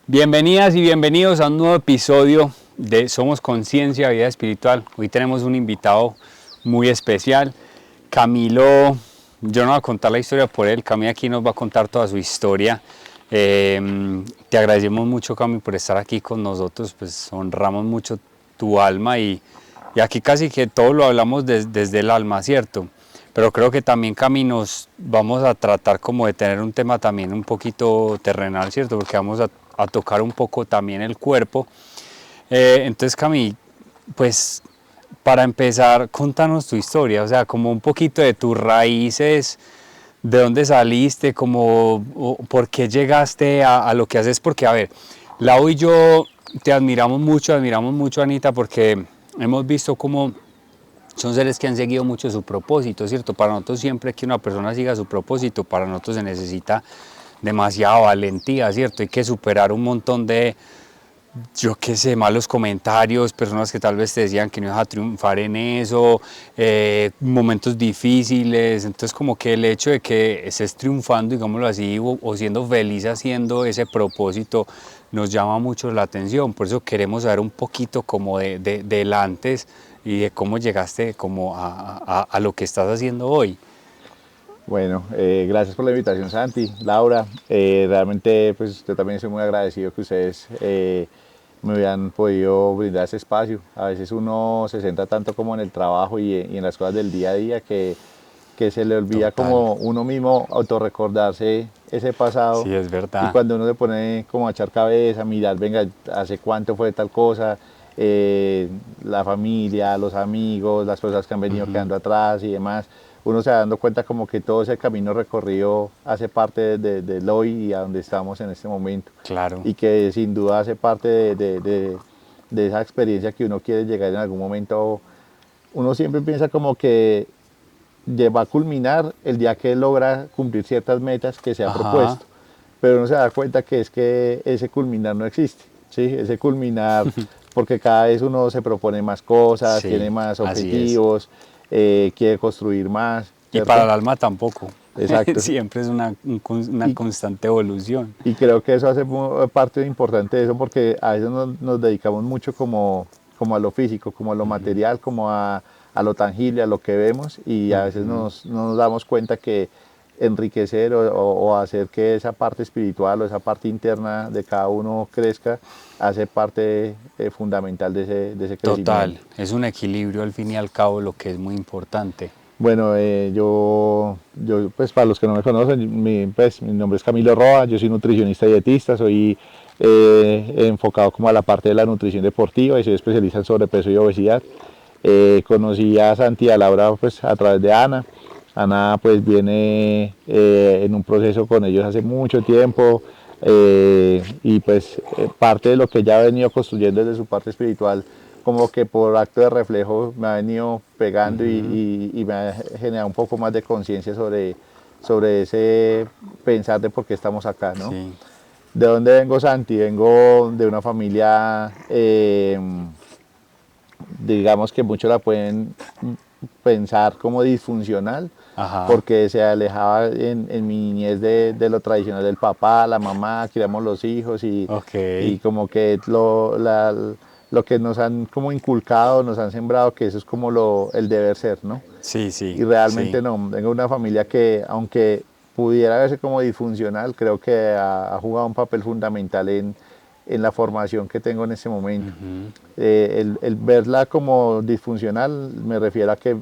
Bienvenidas y bienvenidos a un nuevo episodio de Somos Conciencia, Vida Espiritual. Hoy tenemos un invitado muy especial, Camilo. Yo no voy a contar la historia por él, Camilo aquí nos va a contar toda su historia. Te agradecemos mucho, Camilo, por estar aquí con nosotros, pues honramos mucho tu alma y aquí casi que todo lo hablamos desde el alma, ¿cierto? Pero creo que también, Camilo, nos vamos a tratar como de tener un tema también un poquito terrenal, ¿cierto? Porque vamos a tocar un poco también el cuerpo. Entonces, Cami, pues para empezar, contanos tu historia, o sea, como un poquito de tus raíces, de dónde saliste, como por qué llegaste a lo que haces, porque a ver, Lau y yo te admiramos mucho, Anita, porque hemos visto cómo son seres que han seguido mucho su propósito, ¿cierto? Para nosotros siempre que una persona siga su propósito, para nosotros se necesita demasiada valentía, ¿cierto? Hay que superar un montón de, yo qué sé, malos comentarios, personas que tal vez te decían que no ibas a triunfar en eso, momentos difíciles. Entonces como que el hecho de que estés triunfando, digámoslo así, o siendo feliz haciendo ese propósito, nos llama mucho la atención. Por eso queremos saber un poquito como del antes y de cómo llegaste como a lo que estás haciendo hoy. Bueno, gracias por la invitación, Santi, Laura. Realmente, pues yo también soy muy agradecido que ustedes me hubieran podido brindar ese espacio. A veces uno se centra tanto como en el trabajo y en las cosas del día a día que se le olvida Total. como uno mismo autorrecordarse ese pasado. Sí, es Y verdad. cuando uno se pone como a echar cabeza, a mirar, venga, hace cuánto fue tal cosa, la familia, los amigos, las cosas que han venido quedando atrás y demás, uno se va dando cuenta como que todo ese camino recorrido hace parte del hoy y a donde estamos en este momento. Claro. Y que sin duda hace parte de esa experiencia que uno quiere llegar en algún momento. Uno siempre piensa como que va a culminar el día que logra cumplir ciertas metas que se ha Ajá. propuesto, pero uno se da cuenta que es que ese culminar no existe, ¿sí? Ese culminar, porque cada vez uno se propone más cosas, tiene Sí, más así es. objetivos, quiere construir más, Y para ¿cierto? el alma tampoco. Exacto. Siempre es una Y, constante evolución. y creo que eso hace parte importante de eso, porque a veces nos dedicamos mucho como a lo físico, como a lo material, como a lo tangible, a lo que vemos, y a veces no nos damos cuenta que enriquecer o hacer que esa parte espiritual o esa parte interna de cada uno crezca, hace parte fundamental de ese Total, crecimiento. es un equilibrio al fin y al cabo lo que es muy importante. Bueno, yo, pues para los que no me conocen, mi nombre es Camilo Roa, yo soy nutricionista y dietista, soy enfocado como a la parte de la nutrición deportiva y soy especialista en sobrepeso y obesidad. Conocí a Santi y a Laura pues a través de Ana. Ana pues viene en un proceso con ellos hace mucho tiempo y pues parte de lo que ella ha venido construyendo desde su parte espiritual como que por acto de reflejo me ha venido pegando y me ha generado un poco más de conciencia sobre ese pensar de por qué estamos acá, ¿no? Sí, ¿De dónde vengo, Santi? Vengo de una familia, digamos que muchos la pueden pensar como disfuncional, ajá, porque se alejaba en mi niñez de lo tradicional del papá, la mamá, criamos los hijos ok, y como que lo que nos han como inculcado, nos han sembrado, que eso es como el deber ser, ¿no? sí, sí, Y realmente sí, no, tengo una familia que aunque pudiera verse como disfuncional, creo que ha jugado un papel fundamental en la formación que tengo en este momento. El verla como disfuncional me refiero a que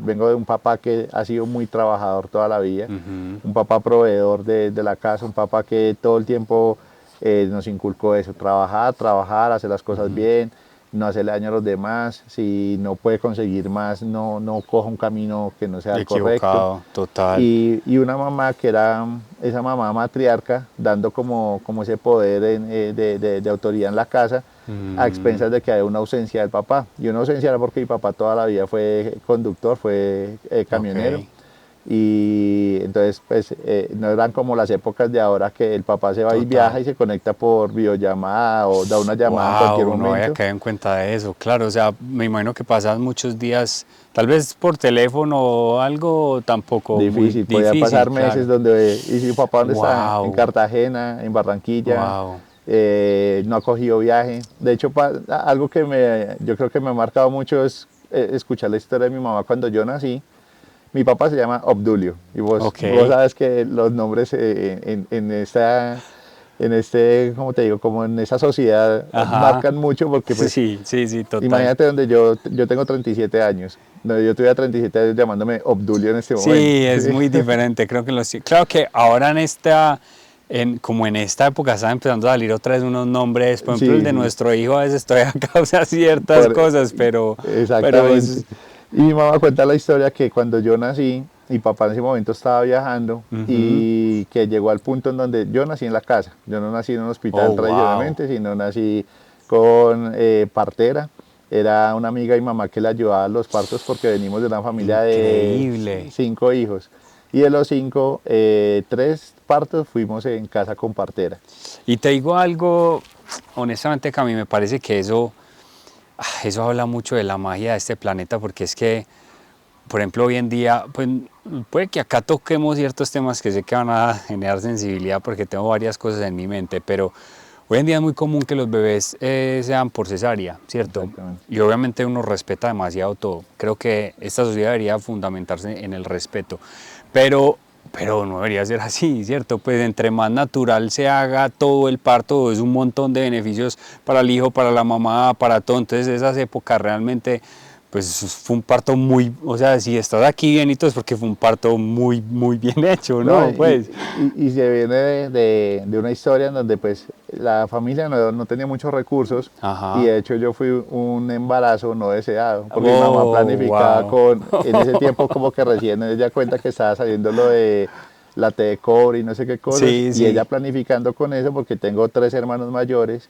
vengo de un papá que ha sido muy trabajador toda la vida, un papá proveedor de la casa, un papá que todo el tiempo nos inculcó eso, trabajar, hacer las cosas bien, no hacerle daño a los demás, si no puede conseguir más, no coja un camino que no sea el correcto. equivocado, total, Y una mamá que era esa mamá matriarca, dando como ese poder de autoridad en la casa, a expensas de que haya una ausencia del papá. Y una ausencia era porque mi papá toda la vida fue conductor, fue camionero. ok, Y entonces, pues, no eran como las épocas de ahora que el papá se va y viaja total. y se conecta por videollamada o da una llamada en cualquier Wow, no había momento. caído en cuenta de eso, claro, o sea, me imagino que pasas muchos días, tal vez por teléfono o algo tampoco muy Difícil, podía difícil, pasar meses claro. donde, ¿y si papá dónde está? En Wow, Cartagena, en Barranquilla, wow. no ha cogido viaje. De hecho, algo que yo creo que me ha marcado mucho es escuchar la historia de mi mamá cuando yo nací. Mi papá se llama Obdulio y Ok. vos sabes que los nombres en este, como te digo, como en esa sociedad Ajá. marcan mucho porque pues Sí, sí, sí, total. imagínate donde yo tengo 37 años, donde yo tuviera 37 años llamándome Obdulio en este momento. Sí, es Sí, muy diferente. Creo que claro que ahora como en esta época están empezando a salir otra vez unos nombres. Por ejemplo, el sí, de sí, nuestro hijo a veces todavía causa ciertas por- cosas, pero exactamente. es. Y mi mamá cuenta la historia que cuando yo nací, mi papá en ese momento estaba viajando Ujú. y que llegó al punto en donde yo nací en la casa. Yo no nací en un Oh, hospital wow. tradicionalmente, sino nací con partera. Era una amiga y mamá que le ayudaba a los partos porque venimos de una familia de Increíble. 5 hijos. Y de los 5, 3 partos fuimos en casa con partera. Y te digo algo, honestamente, que a mí me parece que eso habla mucho de la magia de este planeta, porque es que, por ejemplo, hoy en día, pues puede que acá toquemos ciertos temas que sé que van a generar sensibilidad porque tengo varias cosas en mi mente, pero hoy en día es muy común que los bebés sean por cesárea, ¿cierto? Exactamente. Y obviamente uno respeta demasiado todo. Creo que esta sociedad debería fundamentarse en el respeto, pero, pero no debería ser así, ¿cierto? Pues entre más natural se haga todo el parto, es un montón de beneficios para el hijo, para la mamá, para todo. Entonces esas épocas realmente pues fue un parto muy, o sea, si estás aquí bien y todo es porque fue un parto muy, muy bien hecho, No, ¿no? Pues, y se viene de una historia en donde pues la familia no tenía muchos recursos y ajá. de hecho yo fui un embarazo no deseado porque mi mamá Oh, planificaba wow. en ese tiempo como que recién ella cuenta que estaba saliendo lo de la T de cobre y no sé qué cosas Sí, y ella sí. planificando con eso porque tengo 3 hermanos mayores.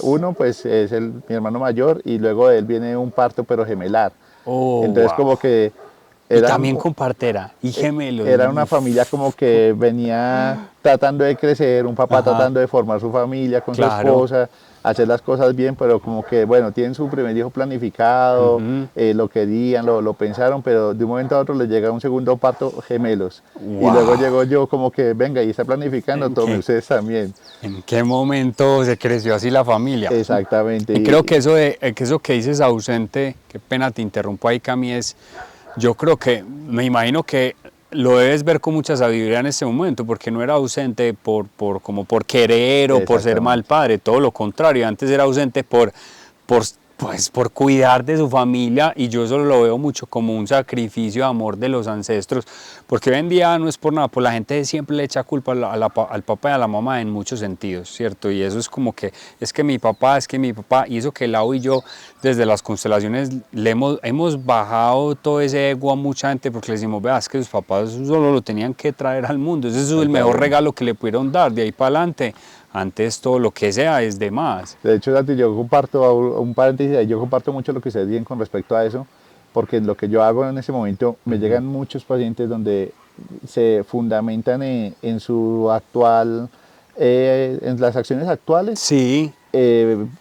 Uno pues es mi hermano mayor y luego de él viene un parto pero gemelar. Oh, Entonces wow. como que Y eran también con partera y gemelos. era una familia Uf. como que venía tratando de crecer, un papá Ajá, tratando de formar su familia con su claro. esposa, hacer las cosas bien, pero como que, bueno, tienen su primer hijo planificado, Ujú. lo querían, lo pensaron, pero de un momento a otro les llega un segundo parto gemelos. Y luego Wow. llego yo como que, venga, y está planificando, ¿En tome qué, ustedes también. en qué momento se creció así la familia? Exactamente. Y creo que eso que dices ausente, qué pena te interrumpo ahí, Cami, yo creo que, me imagino que lo debes ver con mucha sabiduría en este momento, porque no era ausente como por querer o por ser mal Exactamente. padre, todo lo contrario, antes era ausente por, pues, por cuidar de su familia, y yo eso lo veo mucho como un sacrificio de amor de los ancestros, porque hoy en día no es por nada, pues la gente siempre le echa culpa al papá y a la mamá en muchos sentidos, ¿cierto? Y eso es como que, es que mi papá, y eso que Lau y yo desde las constelaciones hemos bajado todo ese ego a mucha gente porque le decimos, vea, es que sus papás solo lo tenían que traer al mundo, ese es el mejor Exactamente. regalo que le pudieron dar, de ahí para adelante, antes todo lo que sea es de más. De hecho, Santi, yo comparto, un paréntesis ahí, yo comparto mucho lo que ustedes dicen con respecto a eso, porque lo que yo hago en ese momento, me llegan muchos pacientes donde se fundamentan en su actual, en las acciones actuales, Sí,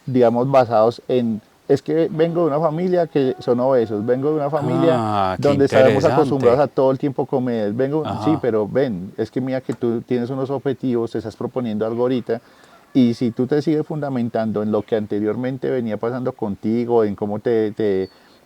digamos, basados en, es que vengo de una familia que son obesos, vengo de una familia qué donde estamos acostumbrados interesante. a todo el tiempo comer, vengo, sí, Ajá. pero ven, es que mira que tú tienes unos objetivos, te estás proponiendo algo ahorita, y si tú te sigues fundamentando en lo que anteriormente venía pasando contigo, en cómo te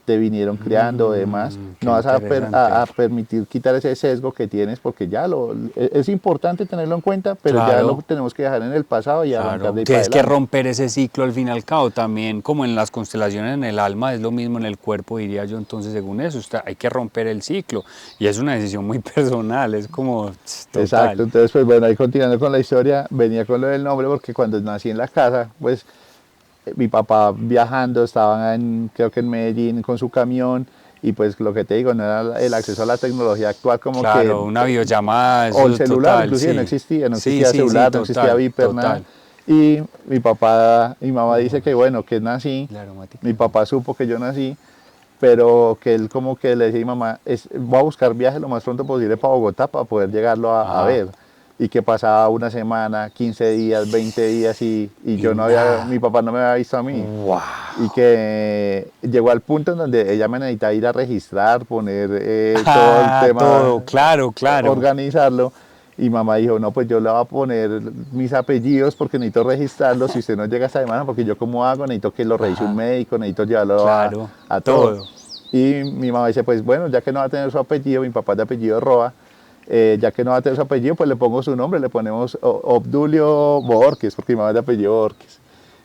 vinieron criando y demás, Qué no vas interesante. a permitir quitar ese sesgo que tienes porque ya es importante tenerlo en cuenta, pero ya lo Claro. tenemos que dejar en el pasado y arrancar Claro, de ahí para tienes que adelante. romper ese ciclo al fin y al cabo, también como en las constelaciones en el alma es lo mismo en el cuerpo, diría yo, entonces según eso, hay que romper el ciclo y es una decisión muy personal, es como Exacto, total. entonces pues bueno, ahí continuando con la historia, venía con lo del nombre porque cuando nací en la casa, pues mi papá viajando, estaba creo que en Medellín con su camión y pues lo que te digo, no era el acceso a la tecnología actual como que, Claro, una videollamada, o el eso celular, total, inclusive sí. no Sí, existía sí, sí, celular, no existía total, Viper, nada. total. Y mi mamá dice que bueno, que nací, La aromática mi no. papá supo que yo nací, pero que él como que le decía a mi mamá, voy a buscar viaje lo más pronto posible para Bogotá para poder llegarlo a Ajá. ver. Y que pasaba una semana, 15 días, 20 días y Y yo no había, nada. mi papá no me había visto a mí. Y Wow. que llegó al punto en donde ella me necesitaba ir a registrar, poner todo el Ah, todo, tema, claro, claro. organizarlo. Y mamá dijo, no, pues yo le voy a poner mis apellidos porque necesito registrarlos si usted no llega esta semana, porque yo como hago, necesito que lo revise Ajá. un médico, necesito llevarlo Claro, a todo. todo. Y mi mamá dice, pues bueno, ya que no va a tener su apellido, mi papá es de apellido Roa, ya que no va a tener su apellido, pues le pongo su nombre, le ponemos Obdulio Borges, porque mi mamá es de apellido Borges.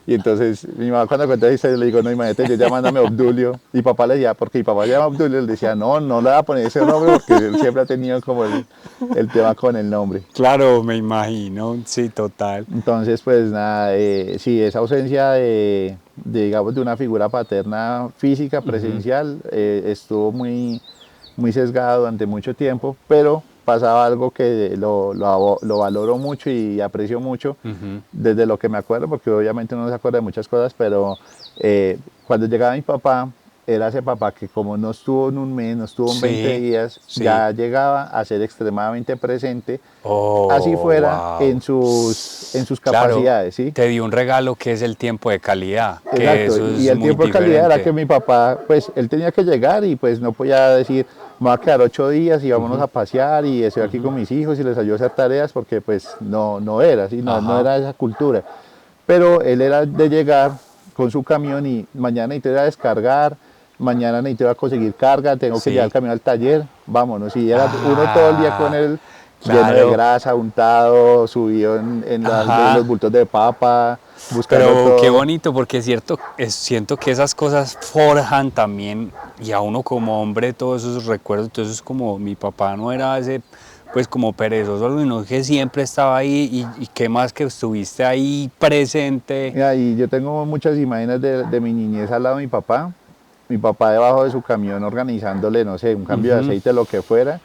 Y entonces mi mamá cuando cuenta esa historia le digo, no, imagínate, yo llamándome Obdulio, y papá le decía, porque mi papá se llama Obdulio, le decía, no, no le va a poner ese nombre, porque él siempre ha tenido como el tema con el nombre. Claro, me imagino, sí, total. Entonces, pues nada, sí, esa ausencia digamos, de una figura paterna física, presencial, estuvo muy sesgada durante mucho tiempo, pero pasaba algo que lo valoro mucho y aprecio mucho desde lo que me acuerdo, porque obviamente uno no se acuerda de muchas cosas, pero cuando llegaba mi papá, era ese papá que como no estuvo en un mes, no estuvo en 20 Sí, días, sí. ya llegaba a ser extremadamente presente, Oh, así fuera wow. en sus Claro, capacidades, ¿sí? te dio un regalo que es el tiempo de calidad, que Exacto, eso y es el muy tiempo de calidad era diferente. que mi papá, pues él tenía que llegar y pues no podía decir, me voy a quedar 8 días y vámonos a pasear y estoy aquí con mis hijos y les ayudo a hacer tareas, porque pues no era así, no Ajá, era esa cultura. Pero él era de llegar con su camión y mañana necesito ir a descargar, mañana necesito ir a conseguir carga, tengo que llevar el sí. camión al taller, vámonos. Y era uno todo el día con Ah, él lleno de claro. grasa, untado, subido en los Ajá. bultos de papa, buscando Pero qué todo. bonito, porque es cierto, siento que esas cosas forjan también, y a uno como hombre, todos esos recuerdos. Entonces, como mi papá no era ese, pues como perezoso, sino que siempre estaba ahí, y qué más que estuviste ahí presente. Mira, y yo tengo muchas imágenes de mi niñez al lado de mi papá debajo de su camión organizándole, no sé, un cambio de Ujú. aceite, lo que fuera,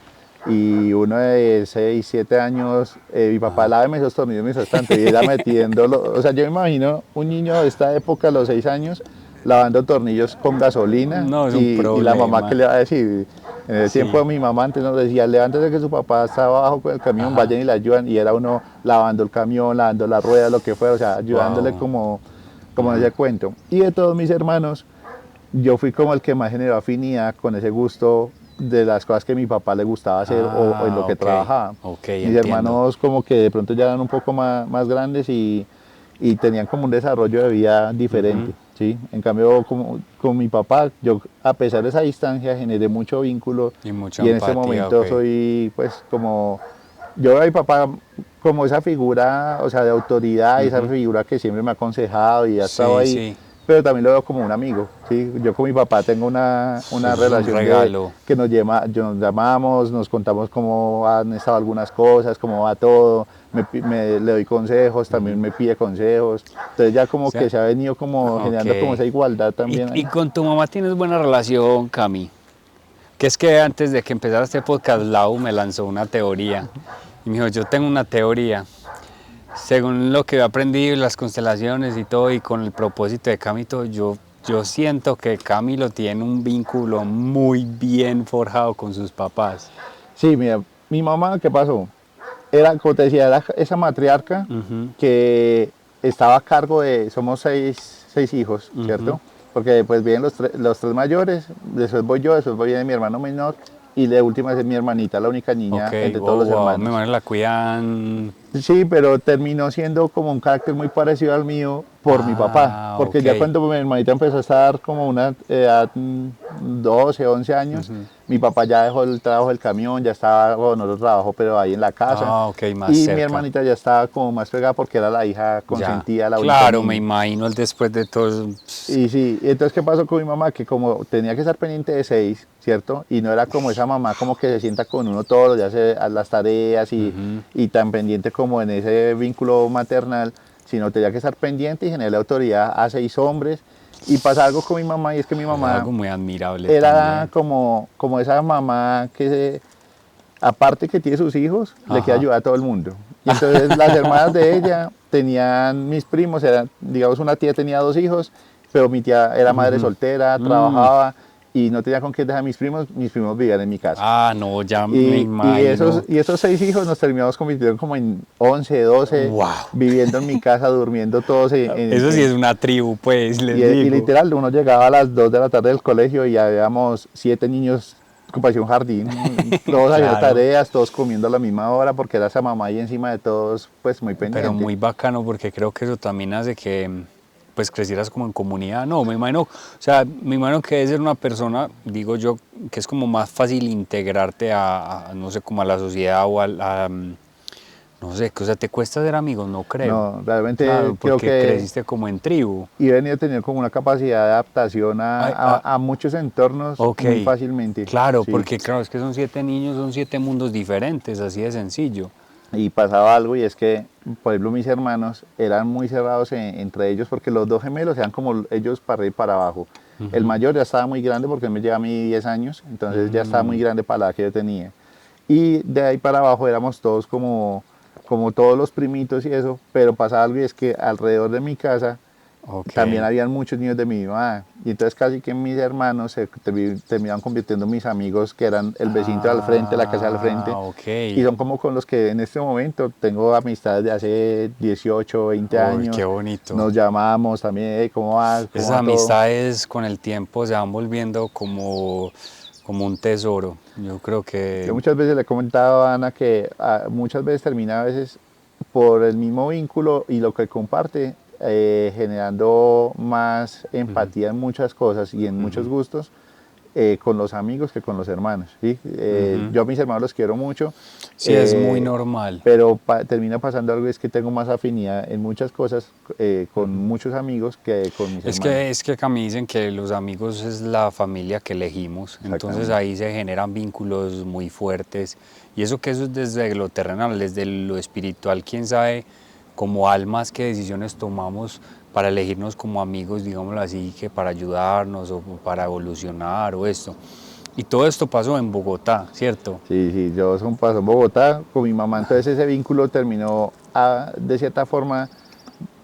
y uno de 6, 7 años, mi papá láveme esos tornillos, me hizo tanto, y era metiéndolo, o sea, yo me imagino un niño de esta época, a los 6 años, lavando tornillos con gasolina, No, es un y la mamá que problema. le va a decir, en el tiempo Sí. de mi mamá antes nos decía, levántese que su papá está abajo con el camión, Ajá. vayan y le ayudan, y era uno lavando el camión, lavando la rueda, lo que fuera, o sea, ayudándole Wow. como en ese cuento. Y de todos mis hermanos, yo fui como el que más generó afinidad con ese gusto de las cosas que mi papá le gustaba hacer o en lo Ah, que ok. trabajaba. Ok, Mis entiendo. hermanos como que de pronto ya eran un poco más grandes y tenían como un desarrollo de vida Ujú. diferente, ¿sí? En cambio, como, con mi papá, yo a pesar de esa distancia generé mucho vínculo Y mucha y en este empatía, ok. momento soy pues como, yo veo a mi papá como esa figura, o sea, de autoridad y esa Ujú. figura que siempre me ha aconsejado y ha estado Sí, ahí, sí. pero también lo veo como un amigo, ¿sí? Yo con mi papá tengo una Eso es un relación de regalo. que nos llamamos, nos contamos cómo han estado algunas cosas, cómo va todo, le doy consejos, también me pide consejos, entonces ya O como sea, que se ha venido como ok. generando como esa igualdad también Y ahí. con tu mamá tienes buena relación, Cami. Que es que antes de que empezara este podcast, Lau me lanzó una teoría. Y me dijo, yo tengo una teoría. Según lo que he aprendido, las constelaciones y todo, y con el propósito de Cami, y todo, yo siento que Camilo tiene un vínculo muy bien forjado con sus papás. Sí, mira, mi mamá, ¿qué pasó? Era, como te decía, era esa matriarca Ujú, que estaba a cargo de, somos seis hijos, ujú. ¿cierto? Porque pues vienen los tres mayores, después voy yo, después viene mi hermano menor y de última es mi hermanita, la única Ok, niña entre todos oh, los wow, me hermanos. imagino la cuidan. Sí, pero terminó siendo como un carácter muy parecido al mío por mi papá, Ah, porque ok. ya cuando mi hermanita empezó a estar como una edad 12, 11 años, Ujú. mi papá ya dejó el trabajo del camión, ya estaba con otro trabajo, pero ahí en la casa, Ah, ok, más y mi cerca. hermanita ya estaba como más pegada porque era la hija Ya. consentida, la única Claro, me niña. imagino el después de todo. Y sí, y entonces, ¿qué pasó con mi mamá? Que como tenía que estar pendiente de 6, ¿cierto? Y no era como esa mamá como que se sienta con uno todos los días a las tareas Ujú. y tan pendiente como en ese vínculo maternal, sino tenía que estar pendiente y generarle autoridad a 6 hombres. Y pasa algo con mi mamá y es que mi Es mamá algo muy admirable era también. como esa mamá aparte que tiene sus hijos, le quiere Ajá. ayudar a todo el mundo. Y entonces las hermanas de ella tenían, mis primos, eran, digamos, una tía tenía 2 hijos, pero mi tía era madre Ujú. soltera, Mm. trabajaba y no tenía con qué dejar a mis primos vivían en mi casa. Ah, no, ya me Y imagino. esos 6 hijos nos terminamos convirtiendo como en 11, 12, Wow. viviendo en mi casa, durmiendo todos Eso sí es una tribu, pues, les y digo. literal, uno llegaba a las 2 de la tarde del colegio y habíamos 7 niños que parecía un jardín, todos haciendo Claro. tareas, todos comiendo a la misma hora, porque era esa mamá ahí encima de todos, pues muy pendiente. Pero muy bacano porque creo que eso también hace que pues crecieras como en comunidad. No, me imagino, o sea, me imagino que debe ser una persona, digo yo, que es como más fácil integrarte no sé, como a la sociedad o no sé, que, o sea, te cuesta ser amigos, no creo. No, realmente Claro, creo porque que creciste como en tribu. he venido a tener como una capacidad de adaptación Ay, a muchos entornos ok, muy fácilmente. claro, Sí. porque claro, es que son 7 niños, son 7 mundos diferentes, así de sencillo. Y pasaba algo y es que, por ejemplo, mis hermanos eran muy cerrados entre ellos porque los dos gemelos eran como ellos para arriba y para abajo. El mayor ya estaba muy grande porque él me lleva a mí 10 años, entonces ya estaba muy grande para la edad que yo tenía. Y de ahí para abajo éramos todos como todos los primitos y eso, pero pasaba algo y es que alrededor de mi casa Ok. también habían muchos niños de mi misma edad. Y entonces casi que mis hermanos se terminaban convirtiendo en mis amigos, que eran el vecino al frente, la casa al frente. Ok. Y son como con los que en este momento tengo amistades de hace 18, 20 Uy, qué años. bonito. Nos llamamos también, "Hey, ¿cómo vas? ¿Cómo Esas va todo?". amistades con el tiempo se van volviendo como un tesoro. Yo creo Yo que... muchas veces le he comentado a Ana que muchas veces termina a veces por el mismo vínculo y lo que comparte, generando más empatía en muchas cosas y en muchos gustos con los amigos que con los hermanos. ¿Sí? Yo a mis hermanos los quiero mucho, Sí, es muy normal. pero termina pasando algo, es que tengo más afinidad en muchas cosas con muchos amigos que con mis Es hermanos. que acá me dicen que los amigos es la familia que elegimos, entonces Exactamente. ahí se generan vínculos muy fuertes y eso es desde lo terrenal, desde lo espiritual, quién sabe como almas qué decisiones tomamos para elegirnos como amigos, digámoslo así, que para ayudarnos o para evolucionar o esto. Y todo esto pasó en Bogotá, ¿cierto? Sí, sí, yo son paso en Bogotá con mi mamá, entonces ese vínculo terminó de cierta forma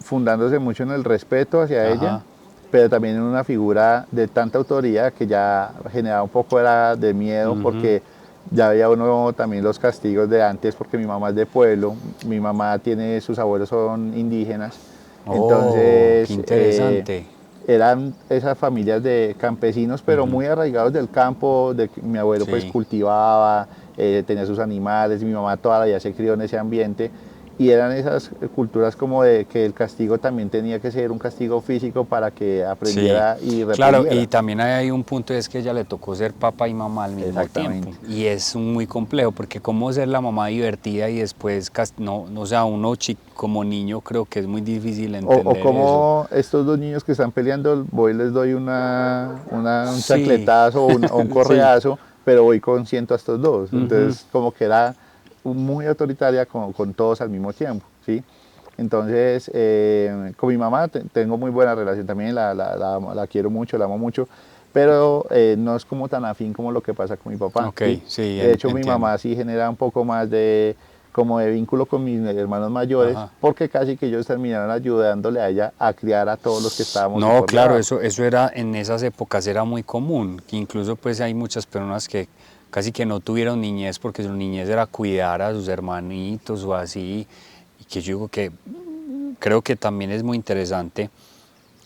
fundándose mucho en el respeto hacia ella, Ajá. pero también en una figura de tanta autoridad que ya generaba un poco era de miedo porque ya veía uno también los castigos de antes porque mi mamá es de pueblo, mi mamá tiene, sus abuelos son indígenas, Oh, qué entonces interesante. eran esas familias de campesinos, pero muy arraigados del campo, mi abuelo pues Sí. cultivaba, tenía sus animales, mi mamá toda la vida se crió en ese ambiente, y eran esas culturas como de que el castigo también tenía que ser un castigo físico para que Sí, aprendiera y claro, y reprendiera. también hay un punto, es que ella le tocó ser papá y mamá al mismo tiempo, Exactamente. y es muy complejo, porque cómo ser la mamá divertida y después, no, o sea, uno como niño creo que es muy difícil O entender eso. como estos dos niños que están peleando, voy y les doy un Sí, chancletazo o un sí, correazo, pero voy consiento a estos dos. Entonces, como que era muy autoritaria con todos al mismo tiempo, ¿sí? Entonces, con mi mamá tengo muy buena relación también, la quiero mucho, la amo mucho, pero no es como tan afín como lo que pasa con mi papá, ok, ¿sí? sí, De hecho, mi entiendo. mamá sí genera un poco más como de vínculo con mis hermanos mayores, Ajá. porque casi que ellos terminaron ayudándole a ella a criar a todos los que estábamos No, por claro, debajo. eso era, en esas épocas era muy común, que incluso pues hay muchas personas que casi que no tuvieron niñez porque su niñez era cuidar a sus hermanitos o así, y que yo digo que creo que también es muy interesante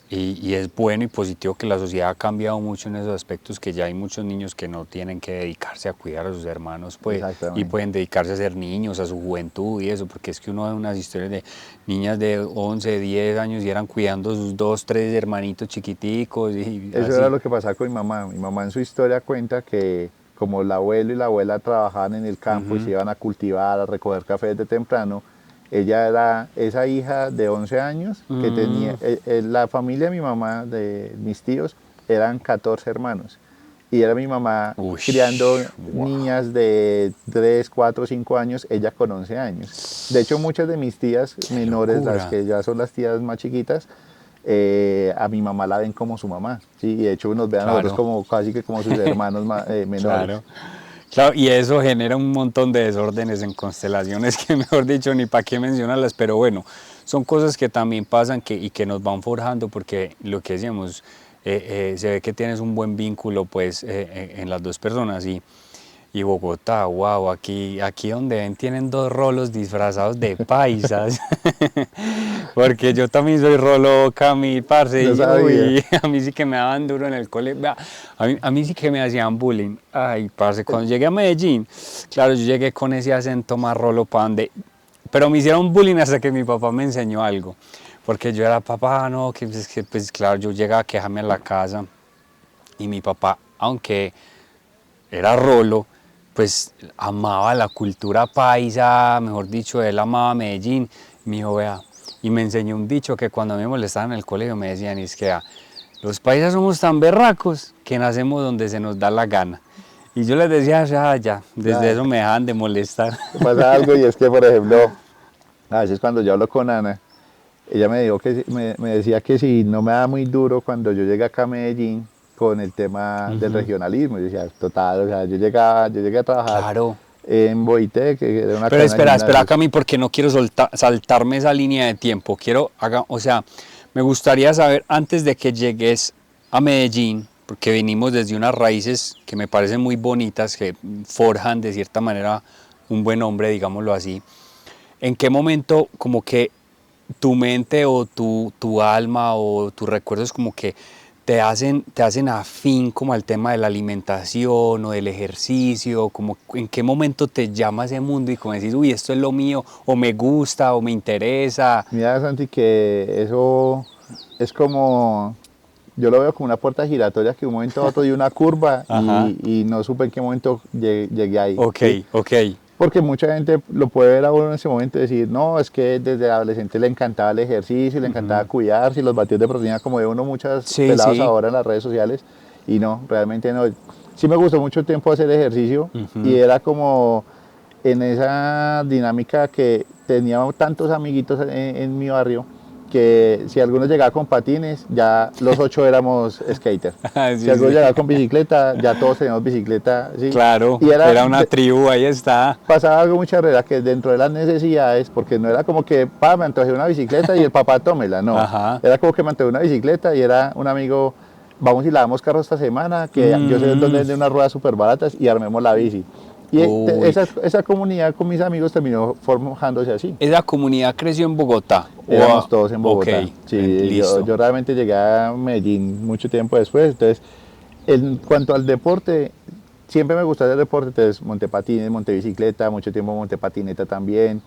y es bueno y positivo que la sociedad ha cambiado mucho en esos aspectos, que ya hay muchos niños que no tienen que dedicarse a cuidar a sus hermanos, pues, y Exactamente. pueden dedicarse a ser niños, a su juventud y eso, porque es que uno ve unas historias de niñas de 11 10 años y eran cuidando a sus 2 3 hermanitos chiquiticos y Eso era así. lo que pasaba con mi mamá. Mi mamá en su historia cuenta que como el abuelo y la abuela trabajaban en el campo y se iban a cultivar, a recoger café desde temprano, ella era esa hija de 11 años que tenía, la familia de mi mamá, de mis tíos, eran 14 hermanos. Y era mi mamá Uy, criando wow, niñas de 3 4 5 años, ella con 11 años. De hecho, muchas de mis tías qué menores, las locura. que ya son las tías más chiquitas, a mi mamá la ven como su mamá, ¿sí? Y de hecho nos ven a nosotros Claro, como casi que como sus hermanos menores. claro. Claro, y eso genera un montón de desórdenes en constelaciones que mejor dicho ni para qué mencionarlas, pero bueno, son cosas que también pasan y que nos van forjando porque lo que decíamos, se ve que tienes un buen vínculo pues en las dos personas y Y Bogotá, wow, aquí donde ven tienen dos rolos disfrazados de paisas. Porque yo también soy rolo, Cami, parce, No y sabía. uy, a mí sí que me daban duro en el cole. Vea, a mí sí que me hacían bullying. Ay, parce, cuando llegué a Medellín, claro, yo llegué con ese acento más rolo para donde. Pero me hicieron bullying hasta que mi papá me enseñó algo. Porque yo era papá, no, pues claro, yo llegaba a quejarme a la casa. Y mi papá, aunque era rolo, pues amaba la cultura paisa, mejor dicho, él amaba Medellín. Me dijo, vea, y me enseñó un dicho que cuando me molestaban en el colegio me decían, y es que los paisas somos tan berracos que nacemos donde se nos da la gana. Y yo les decía, ya, desde Nada, eso me dejan de molestar. pasa algo y es que, por ejemplo, a veces cuando yo hablo con Ana, ella me dijo me decía que si no me da muy duro cuando yo llegué acá a Medellín con el tema del regionalismo. Yo decía, total, o sea, yo llegué a trabajar Claro. en Boité, que era una Pero cadena de espera, gimnasios. Cami, porque no quiero saltarme esa línea de tiempo. O sea, me gustaría saber antes de que llegues a Medellín, porque venimos desde unas raíces que me parecen muy bonitas, que forjan de cierta manera un buen hombre, digámoslo así. ¿En qué momento como que tu mente o tu alma o tus recuerdos como que te hacen afín como al tema de la alimentación o del ejercicio? Como en qué momento te llama ese mundo y como decís, uy, esto es lo mío, o me gusta, o me interesa? Mira, Santi, que eso es como, yo lo veo como una puerta giratoria que un momento a otro dio una curva Ajá, y no supe en qué momento llegué ahí, ok, ¿sí? ok. Porque mucha gente lo puede ver a uno en ese momento y decir, no, es que desde adolescente le encantaba el ejercicio, le encantaba cuidarse y los batidos de proteína como de uno muchos Sí, pelados sí. ahora en las redes sociales y no, realmente no. Sí me gustó mucho tiempo hacer ejercicio y Ujú. era como en esa dinámica que teníamos tantos amiguitos en mi barrio que si alguno llegaba con patines, ya los 8 éramos skater. Si Sí, alguno sí. llegaba con bicicleta, ya todos teníamos bicicleta, ¿sí? Claro, Y era, era una tribu, ahí está. pasaba algo muy charrera, que dentro de las necesidades, porque no era como que, me antojé una bicicleta y el papá tómela, no. Ajá. Era como que me antojé una bicicleta y era un amigo, vamos y lavamos carro esta semana, que yo sé dónde Mm, venden unas ruedas súper baratas y armemos la bici. Y uy. esa comunidad con mis amigos terminó forjándose así. ¿Esa comunidad creció en Bogotá? Éramos todos en Ok, Bogotá. Sí, listo. yo realmente llegué a Medellín mucho tiempo después. Entonces, en cuanto al deporte, siempre me gustó el deporte. Entonces, monté patines, monté bicicleta, mucho tiempo monté patineta también.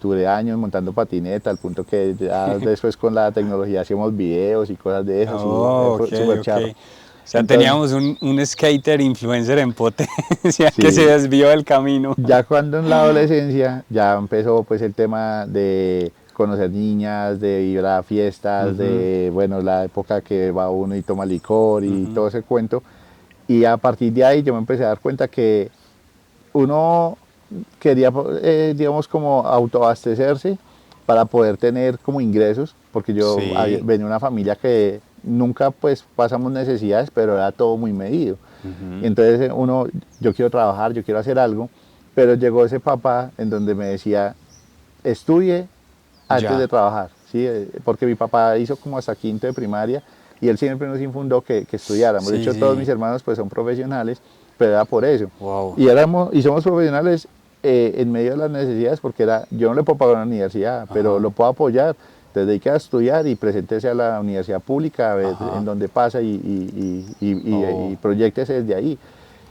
Tuve años montando patineta, al punto que ya después con la tecnología hacíamos videos y cosas de esas. Y Oh, ok, fue súper ok. charro. O sea, Entonces, teníamos un skater influencer en potencia que se sí, desvió del camino. ya cuando en la adolescencia ya empezó pues el tema de conocer niñas, de ir a fiestas, Ujú, de bueno, la época que va uno y toma licor y ujú. todo ese cuento. Y a partir de ahí yo me empecé a dar cuenta que uno quería, digamos, como autoabastecerse para poder tener como ingresos, porque Sí. venía de una familia que nunca pues pasamos necesidades, pero era todo muy medido. Y Ujú. entonces yo quiero trabajar, yo quiero hacer algo, pero llegó ese papá en donde me decía, estudie antes de Ya. trabajar, ¿sí? Porque mi papá hizo como hasta quinto de primaria y él siempre nos infundó que estudiáramos. De Sí, hecho, todos mis sí. hermanos pues son profesionales, pero era por eso. Wow. Y somos profesionales en medio de las necesidades porque yo no le puedo pagar una universidad, pero lo Ajá. puedo apoyar. Entonces dedique a estudiar y preséntese a la universidad pública a ver en Ajá. dónde pasa y Oh. proyectese desde ahí.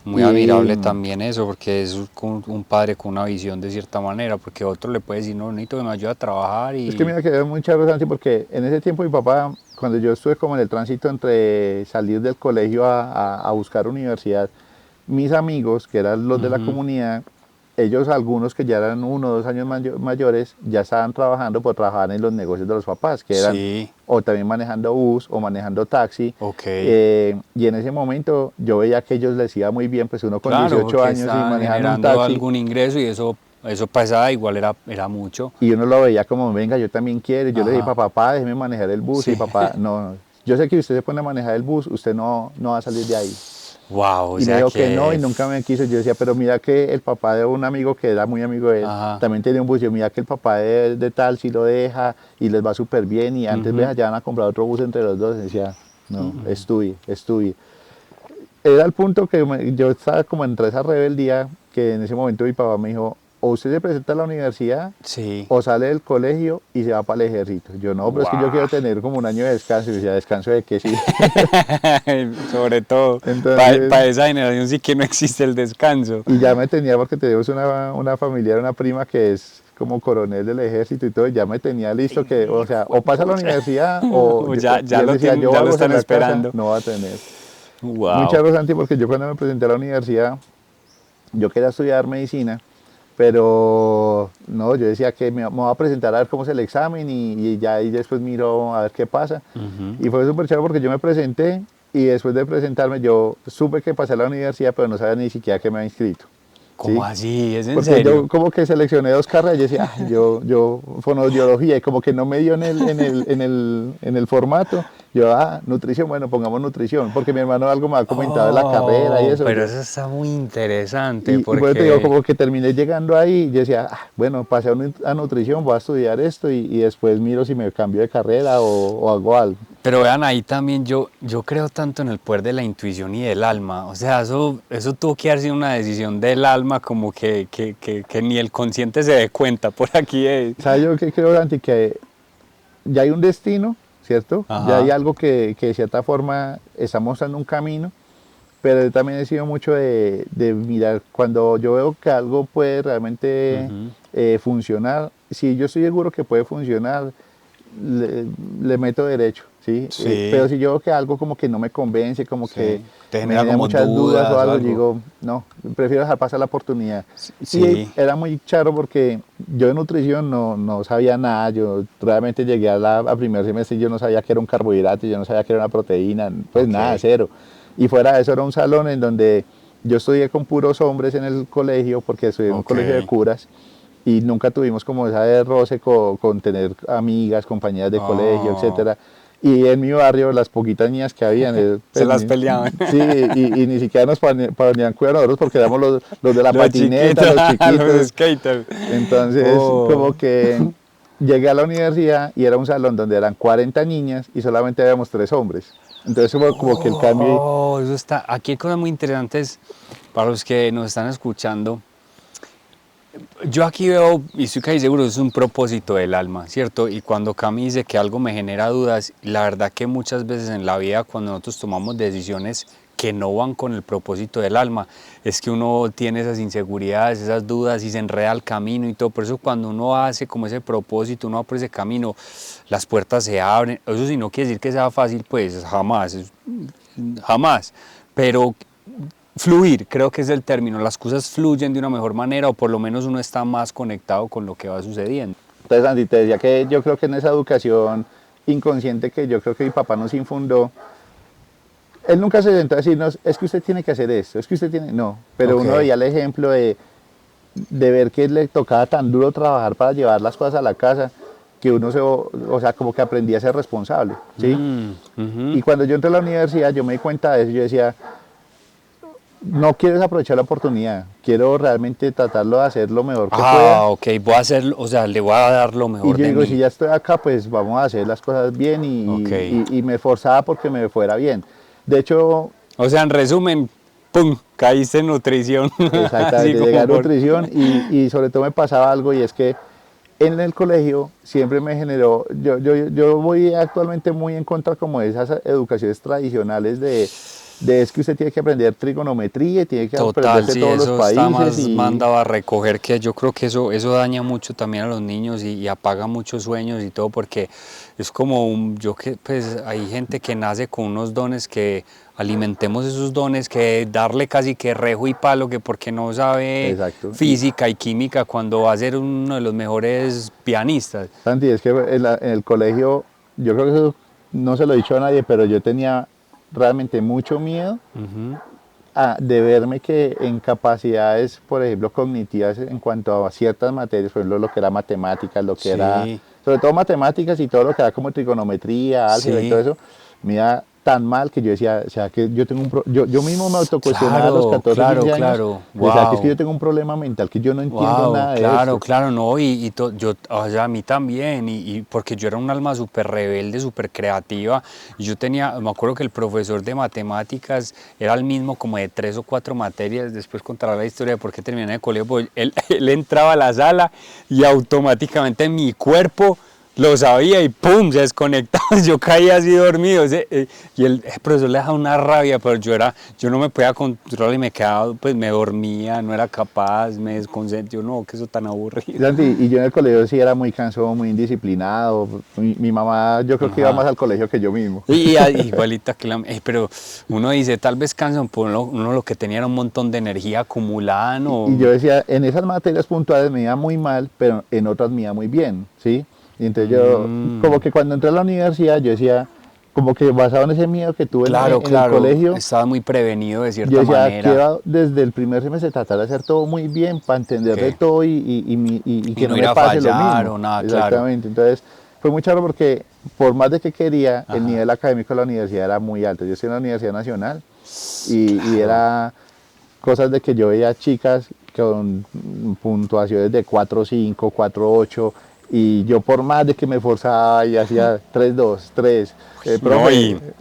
Muy Y admirable también eso, porque es un padre con una visión de cierta manera, porque otro le puede decir, no, necesito que me ayude a trabajar es que y... mira que es muy charro, Santi, porque en ese tiempo mi papá, cuando yo estuve como en el tránsito entre salir del colegio a buscar universidad, mis amigos, que eran los de la Ujú. comunidad, ellos algunos que ya eran 1 o 2 años mayores, ya estaban trabajando por trabajar en los negocios de los papás, que eran Sí, o también manejando bus o manejando taxi. ok. Y en ese momento yo veía que ellos les iba muy bien, pues uno con Claro, 18 porque años y estaban manejando un generando taxi, algún ingreso y eso pasaba, igual era mucho. y uno lo veía como, venga, yo también quiero. Yo le dije, Ajá, papá, déjeme manejar el bus. Y sí. papá, no, yo sé que usted se pone a manejar el bus, usted no va a salir de ahí. Wow, o Y me sea dijo que no y que... nunca me quiso. Yo decía, pero mira que el papá de un amigo que era muy amigo de él, Ajá. también tenía un bus. Yo, mira que el papá de tal sí lo deja y les va súper bien. Y antes, Ujú. vean, ya van a comprar otro bus entre los dos. Y decía, no, estudie, estudie. era el punto que yo estaba como entre esa rebeldía, que en ese momento mi papá me dijo, o usted se presenta a la universidad Sí. o sale del colegio y se va para el ejército. Yo no, pero es que yo quiero tener como un año de descanso. Y yo decía, ¿descanso de qué? Sí. Sobre todo, Entonces, para esa generación sí que no existe el descanso. y ya me tenía, porque tenemos una familiar, una prima que es como coronel del ejército y todo, ya me tenía listo que, o sea, o pasa a la universidad o Ya y él lo decía, yo ya lo hago están en la casa, esperando. no va a tener. Muy Wow. charro, Santi, porque yo cuando me presenté a la universidad, yo quería estudiar medicina, pero no, yo decía que me voy a presentar a ver cómo es el examen y ya ahí después miro a ver qué pasa. Y fue súper chévere porque yo me presenté y después de presentarme yo supe que pasé a la universidad, pero no sabía ni siquiera que me había inscrito. ¿Cómo ¿Sí? así? ¿Es en Porque serio? yo como que seleccioné dos carreras y yo decía, "Ay, yo fonoaudiología", y como que no me dio en el formato. Yo, nutrición, bueno, pongamos nutrición, porque mi hermano algo me ha comentado de la carrera y Oh, eso. pero eso está muy interesante Y por eso te digo, porque... como que terminé llegando ahí, y yo decía, bueno, pasé a nutrición, voy a estudiar esto y después miro si me cambio de carrera o hago algo. Pero vean, ahí también yo creo tanto en el poder de la intuición y del alma. O sea, eso tuvo que haber sido una decisión del alma, como que ni el consciente se dé cuenta. Por aquí es. ¿Sabes yo qué creo, Dante? Que ya hay un destino, ¿cierto? Ya hay Ajá. algo que de cierta forma está mostrando un camino, pero yo también he sido mucho de mirar, cuando yo veo que algo puede realmente Ujú. funcionar, si yo estoy seguro que puede funcionar, le, le meto derecho, ¿sí? Pero Sí, si yo veo que algo como que no me convence, como que sí. Te me genera genera como muchas dudas o dudas o algo, yo algo. digo, no, prefiero dejar pasar la oportunidad. Y Sí. era muy charo porque yo de nutrición no sabía nada, yo realmente llegué a primer semestre y yo no sabía que era un carbohidrato, yo no sabía que era una proteína, pues nada, Ok. cero. Y fuera de eso era un salón en donde yo estudié con puros hombres en el colegio, porque estudié en un Ok. colegio de curas, y nunca tuvimos como esa de roce con tener amigas, compañeras de colegio, Oh, etcétera. Y en mi barrio, las poquitas niñas que habían, se pues, las peleaban. sí, y ni siquiera nos ponían cuidado a nosotros porque éramos los de la Los patineta, chiquitos, los los chiquitos. skaters. Entonces, Oh. como que llegué a la universidad y era un salón donde eran 40 niñas y solamente habíamos 3 hombres. Entonces, como que el cambio, Oh, eso está. Aquí hay cosas muy interesantes para los que nos están escuchando. Yo aquí veo, y estoy casi seguro, es un propósito del alma, ¿cierto? Y cuando Cami dice que algo me genera dudas, la verdad que muchas veces en la vida, cuando nosotros tomamos decisiones que no van con el propósito del alma, es que uno tiene esas inseguridades, esas dudas y se enreda el camino y todo. Por eso cuando uno hace como ese propósito, uno va por ese camino, las puertas se abren. Eso sí no quiere decir que sea fácil, pues jamás, jamás. Pero fluir, creo que es el término. Las cosas fluyen de una mejor manera o por lo menos uno está más conectado con lo que va sucediendo. entonces Andy, te decía que yo creo que en esa educación inconsciente que yo creo que mi papá nos infundó, él nunca se sentó a decirnos, es que usted tiene que hacer esto, es que usted tiene, no, pero Ok. uno veía el ejemplo de ver que le tocaba tan duro trabajar para llevar las cosas a la casa, que uno o sea, como que aprendía a ser responsable, ¿sí? Ujú. Y cuando yo entré a la universidad, yo me di cuenta de eso, yo decía, no quiero desaprovechar la oportunidad, quiero realmente tratarlo de hacer lo mejor que pueda. Ok, voy a hacer, o sea, le voy a dar lo Y mejor yo de digo, si mí. ya estoy acá, pues vamos a hacer las cosas bien Ok. y me esforzaba porque me fuera bien. De hecho, O sea, en resumen, ¡pum! Caíste en nutrición. Así exactamente, llegué como a por... nutrición y sobre todo me pasaba algo y es que en el colegio siempre me generó, yo voy actualmente muy en contra como de esas educaciones tradicionales de es que usted tiene que aprender trigonometría y tiene que Total, aprenderse sí, todos los eso está países más y mandado a recoger que yo creo que eso daña mucho también a los niños y apaga muchos sueños y todo porque es como yo que pues hay gente que nace con unos dones que alimentemos esos dones que darle casi que rejo y palo que porque no sabe exacto. Y física y química cuando va a ser uno de los mejores pianistas. Santi, es que en el colegio, yo creo que eso no se lo he dicho a nadie, pero yo tenía realmente mucho miedo Ujú. de verme que en capacidades, por ejemplo, cognitivas en cuanto a ciertas materias, por ejemplo, lo que era matemáticas, lo que era, Sí, sobre todo matemáticas y todo lo que era como trigonometría, álgebra y todo sí. eso, me iba tan mal que yo decía, o sea, que yo tengo yo mismo me autocuestionaba a los 14, 15 años. Claro, O sea, que es que wow. yo tengo un problema mental, que yo no entiendo Wow, nada de claro, esto. claro, no, yo, o sea, a mí también, y porque yo era un alma súper rebelde, súper creativa, y yo tenía, me acuerdo que el profesor de matemáticas era el mismo como de 3 o 4 materias, después contará la historia de por qué terminé el colegio, pues él entraba a la sala y automáticamente mi cuerpo lo sabía y ¡pum! Se desconectaba, yo caía así dormido, y el profesor le dejaba una rabia, pero yo no me podía controlar y me quedaba, pues me dormía, no era capaz, me desconcentré, no, que eso tan aburrido. Santi, y yo en el colegio sí era muy cansón, muy indisciplinado. Mi mamá yo creo que iba Ajá. más al colegio que yo mismo. Igualita que pero uno dice, tal vez cansan por uno lo que tenía era un montón de energía acumulada, Y ¿no? yo decía, en esas materias puntuales me iba muy mal, pero en otras me iba muy bien, ¿sí? Y entonces yo, como que cuando entré a la universidad, yo decía, como que basado en ese miedo que tuve Claro, en el claro, colegio, estaba muy prevenido de yo cierta decía, manera. quiero desde el primer semestre tratar de hacer todo muy bien para entender de Ok. todo y Y que no no ir me a pase lo fallar mismo. o nada, claro. Exactamente. Entonces fue muy charro porque por más de que quería, el Ajá. nivel académico de la universidad era muy alto. Yo estoy en la Universidad Nacional y Claro. era cosas de que yo veía chicas con puntuaciones de 4.5, 4.8 y yo por más de que me esforzaba y hacía 3.2, 3, No,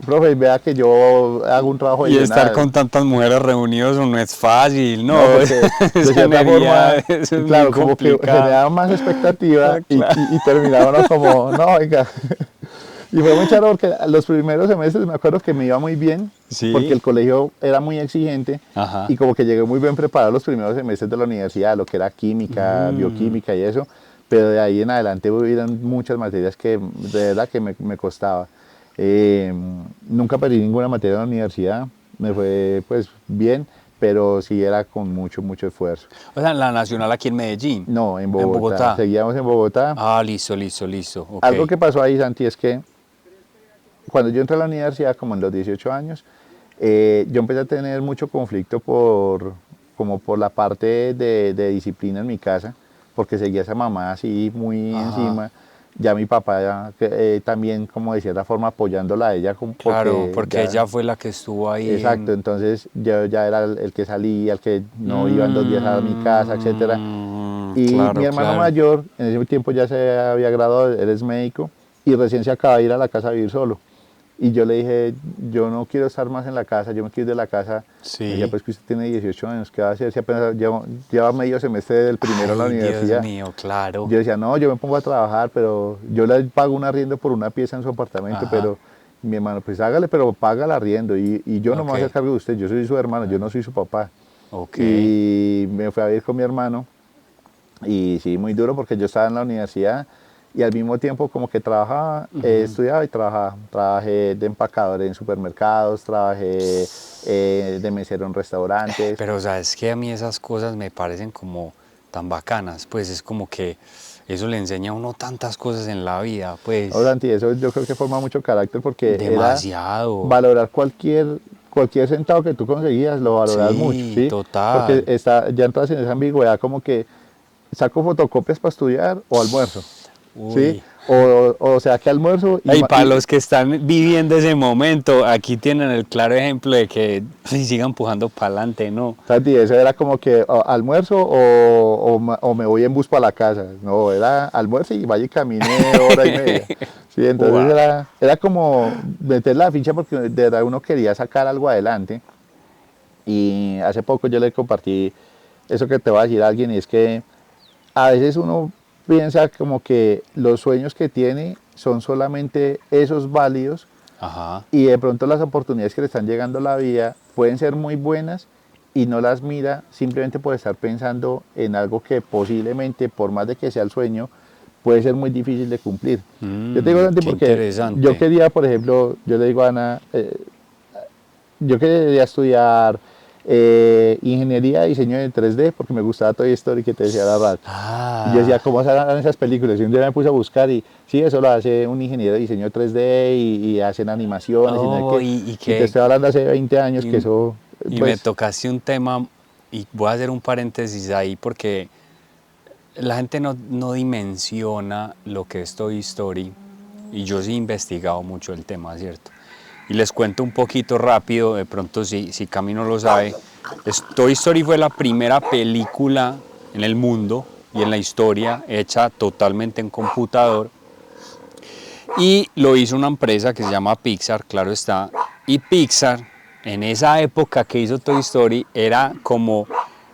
profe, vea que yo hago un trabajo y estar adicional. con tantas mujeres reunidos no es fácil, No, no, porque de esa cierta energía, forma, eso es muy claro, como que complicado. generaba más expectativa Claro. y terminaba uno como, no, venga. Y fue muy charo porque los primeros semestres me acuerdo que me iba muy bien, porque Sí, el colegio era muy exigente ajá. y como que llegué muy bien preparado los primeros semestres de la universidad, lo que era química, bioquímica y eso, pero de ahí en adelante hubieron muchas materias que de verdad que me costaba. Eh, Nunca perdí ninguna materia en la universidad, me fue pues bien, pero sí era con mucho, mucho esfuerzo. O sea, la nacional aquí en Medellín, No, en en Bogotá, Bogotá. seguíamos en Bogotá. Ah, listo, listo, listo, ok. Algo que pasó ahí, Santi, es que cuando yo entré a la universidad, como en los 18 años, yo empecé a tener mucho conflicto como por la parte de disciplina en mi casa, porque seguía esa mamá así muy Ajá. encima. Ya mi papá también, como de cierta forma, apoyándola a ella, Claro, porque porque ya, ella fue la que estuvo ahí exacto, en... entonces yo ya era el que salía, el que no iban 2 días a mi casa, etcétera. Y mi Claro, hermano claro. mayor, en ese tiempo ya se había graduado, él es médico, y recién se acaba de ir a la casa a vivir solo. Y yo le dije, yo no quiero estar más en la casa, yo me quiero ir de la casa. Me decía, Sí. pues que usted tiene 18 años, ¿qué va a hacer? Si apenas lleva medio semestre del primero en la Ay, Dios universidad. mío, claro. Yo decía, no, yo me pongo a trabajar, pero yo le pago un arriendo por una pieza en su apartamento, Ajá, pero mi hermano, pues hágale, pero paga el arriendo. Y yo no me ok, voy a hacer cargo de usted, yo soy su hermano, yo no soy su papá. ok. Y me fui a vivir con mi hermano y sí, muy duro porque yo estaba en la universidad y al mismo tiempo como que trabajaba, estudiaba y trabajaba. Trabajé de empacador en supermercados, trabajé de mesero en restaurantes. Pero sabes que a mí esas cosas me parecen como tan bacanas, pues es como que eso le enseña a uno tantas cosas en la vida, No, pues Santi, eso yo creo que forma mucho carácter porque era demasiado. valorar cualquier centavo que tú conseguías, lo valoras mucho, Sí, ¿sí? Porque total. ya entras en esa ambigüedad como que saco fotocopias para estudiar o almuerzo, ¿sí? Uy. O sea, que almuerzo Y para los que están viviendo ese momento, aquí tienen el claro ejemplo de que sigan empujando para adelante, ¿no? Santi, eso era como que almuerzo o me voy en bus para la casa. No, era almuerzo y vaya y camine hora y media. Sí, entonces Wow. era como meter la ficha porque de verdad uno quería sacar algo adelante. Y hace poco yo le compartí eso que te va a decir a alguien y es que a veces uno piensa como que los sueños que tiene son solamente esos válidos Ajá. y de pronto las oportunidades que le están llegando a la vida pueden ser muy buenas y no las mira simplemente por estar pensando en algo que posiblemente, por más de que sea el sueño, puede ser muy difícil de cumplir. Yo te digo, Santi, Qué porque yo interesante. quería, por ejemplo, yo le digo a Ana, yo quería estudiar ingeniería y diseño de 3D porque me gustaba Toy Story que te decía la rato. Y yo decía, Ah, ¿cómo se harán esas películas? Y un día me puse a buscar y sí, eso lo hace un ingeniero de diseño 3D y hacen animaciones y no sé oh, qué. y Y te que estoy hablando hace 20 años que y, eso, y me pues, tocaste un tema, y voy a hacer un paréntesis ahí porque la gente no dimensiona lo que es Toy Story, y yo sí he investigado mucho el tema, ¿cierto? Y les cuento un poquito rápido, de pronto si Cami no lo sabe. Toy Story fue la primera película en el mundo y en la historia hecha totalmente en computador. Y lo hizo una empresa que se llama Pixar, claro está. Y Pixar, en esa época que hizo Toy Story, era como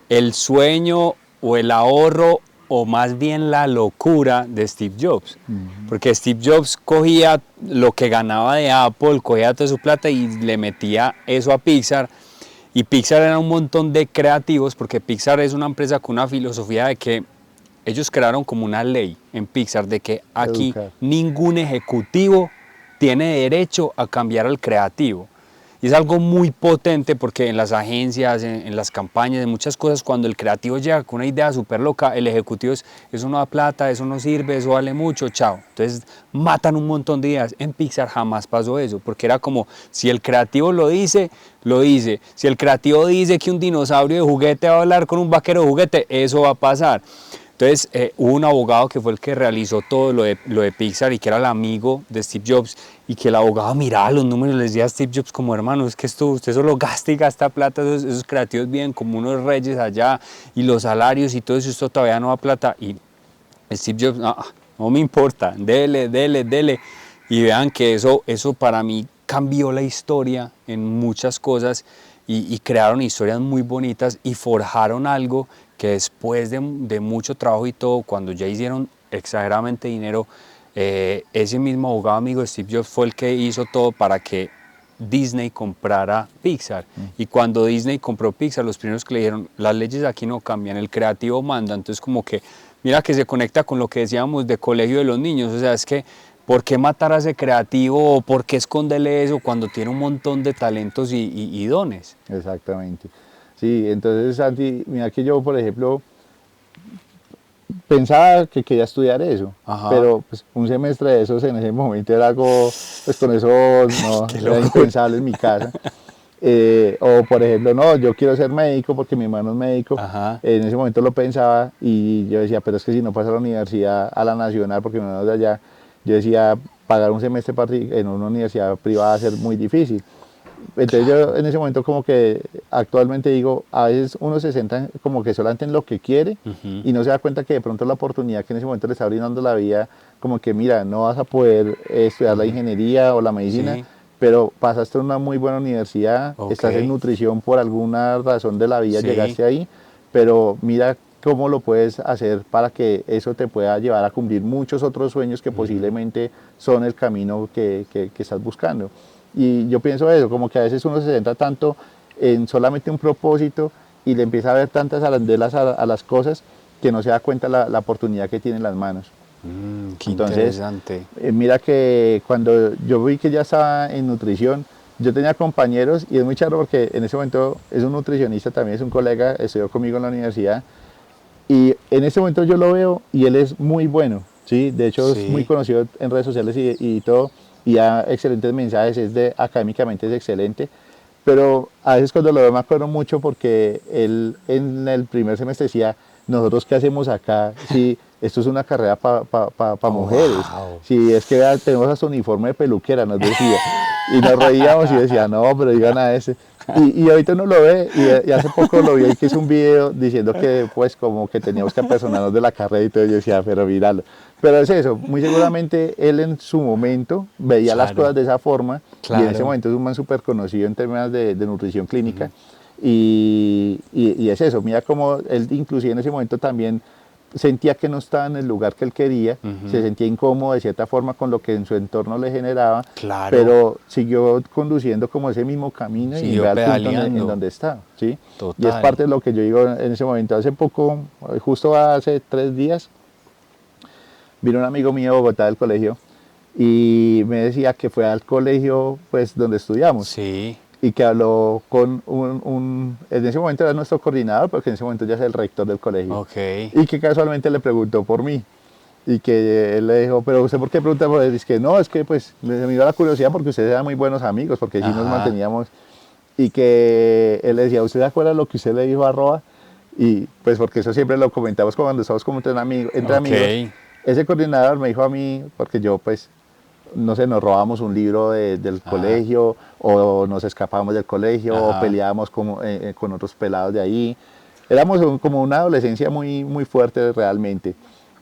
el sueño o el ahorro o más bien la locura de Steve Jobs. Porque Steve Jobs cogía lo que ganaba de Apple, cogía toda su plata y le metía eso a Pixar. Y Pixar era un montón de creativos, porque Pixar es una empresa con una filosofía de que ellos crearon como una ley en Pixar de que aquí Educar. ningún ejecutivo tiene derecho a cambiar al creativo. Y es algo muy potente porque en las agencias, en las campañas, en muchas cosas, cuando el creativo llega con una idea súper loca, el ejecutivo es, eso no da plata, eso no sirve, eso vale mucho, chao. Entonces matan un montón de ideas. En Pixar jamás pasó eso, porque era como, si el creativo lo dice, lo dice. Si el creativo dice que un dinosaurio de juguete va a hablar con un vaquero de juguete, eso va a pasar. Entonces hubo un abogado que fue el que realizó todo lo de Pixar y que era el amigo de Steve Jobs, y que el abogado miraba los números y le decía a Steve Jobs como, hermano, es que esto, usted solo gasta y gasta plata, esos creativos viven como unos reyes allá, y los salarios y todo eso, esto todavía no da plata. Y Steve Jobs, no me importa, dele, dele, dele. Y vean que eso para mí cambió la historia en muchas cosas, y crearon historias muy bonitas y forjaron algo que después de mucho trabajo y todo, cuando ya hicieron exageradamente dinero, ese mismo abogado amigo de Steve Jobs fue el que hizo todo para que Disney comprara Pixar. Y cuando Disney compró Pixar, los primeros que le dijeron, las leyes aquí no cambian, el creativo manda. Entonces como que, mira que se conecta con lo que decíamos de colegio de los niños, o sea, es que ¿por qué matar a ese creativo o por qué esconderle eso cuando tiene un montón de talentos y dones? Exactamente. Sí, entonces Santi, mira que yo, por ejemplo, pensaba que quería estudiar eso, Ajá. pero pues un semestre de esos en ese momento era algo, pues con eso no, Qué era locura. impensable en mi casa. O por ejemplo, no, yo quiero ser médico porque mi hermano es médico. Ajá. En ese momento lo pensaba y yo decía, pero es que si no pasa a la universidad, a la nacional, porque mi hermano es de allá, yo decía, pagar un semestre en una universidad privada va a ser muy difícil. Entonces yo en ese momento como que actualmente digo, a veces uno se sienta como que solamente en lo que quiere y no se da cuenta que de pronto la oportunidad que en ese momento le está brindando la vida, como que mira, no vas a poder estudiar la ingeniería o la medicina, Sí. pero pasaste en una muy buena universidad, Ok. estás en nutrición por alguna razón de la vida, Sí. llegaste ahí, pero mira cómo lo puedes hacer para que eso te pueda llevar a cumplir muchos otros sueños que posiblemente son el camino que estás buscando. Y yo pienso eso, como que a veces uno se centra tanto en solamente un propósito y le empieza a ver tantas arandelas a las cosas que no se da cuenta la oportunidad que tiene en las manos. Qué Entonces, interesante. mira que cuando yo vi que ya estaba en nutrición, yo tenía compañeros y es muy charro porque en ese momento es un nutricionista, también es un colega, estudió conmigo en la universidad y en ese momento yo lo veo y él es muy bueno, ¿sí? De hecho es muy Sí. conocido en redes sociales y todo y da excelentes mensajes, académicamente es excelente, pero a veces cuando lo veo me acuerdo mucho porque él en el primer semestre decía, nosotros qué hacemos acá, si esto es una carrera para mujeres, Wow. si es que vea, tenemos hasta uniforme de peluquera, nos decía, y nos reíamos y decía, no, pero digan a ese. Y ahorita uno lo ve y hace poco lo vi ahí que hizo un video diciendo que pues como que teníamos que apersonarnos de la carrera y todo, y yo decía, pero míralo. Pero es eso, muy seguramente él en su momento veía las Claro. cosas de esa forma y en ese Claro. momento es un man súper conocido en términos de nutrición clínica y es eso, mira como él inclusive en ese momento también sentía que no estaba en el lugar que él quería, se sentía incómodo de cierta forma con lo que en su entorno le generaba, Claro. pero siguió conduciendo como ese mismo camino y Siguió ve al punto en pedaleando. donde está, ¿sí? Y es Total. parte de lo que yo digo en ese momento. Hace poco, justo hace 3 días, vino un amigo mío de Bogotá del colegio y me decía que fue al colegio pues donde estudiamos Sí. y que habló con en ese momento era nuestro coordinador, porque en ese momento ya es el rector del colegio, Ok. y que casualmente le preguntó por mí, y que él le dijo, pero ¿usted por qué pregunta por él? Es que no, es que pues me dio la curiosidad porque ustedes eran muy buenos amigos, porque sí nos Ajá. manteníamos, y que él le decía, ¿usted se acuerda lo que usted le dijo a Roa? Y pues porque eso siempre lo comentamos cuando estamos como entre amigos, Ok. ese coordinador me dijo a mí, porque yo pues no sé, nos robábamos un libro del colegio, o nos escapábamos del colegio, o peleábamos con otros pelados de ahí. Éramos como una adolescencia muy, muy fuerte realmente.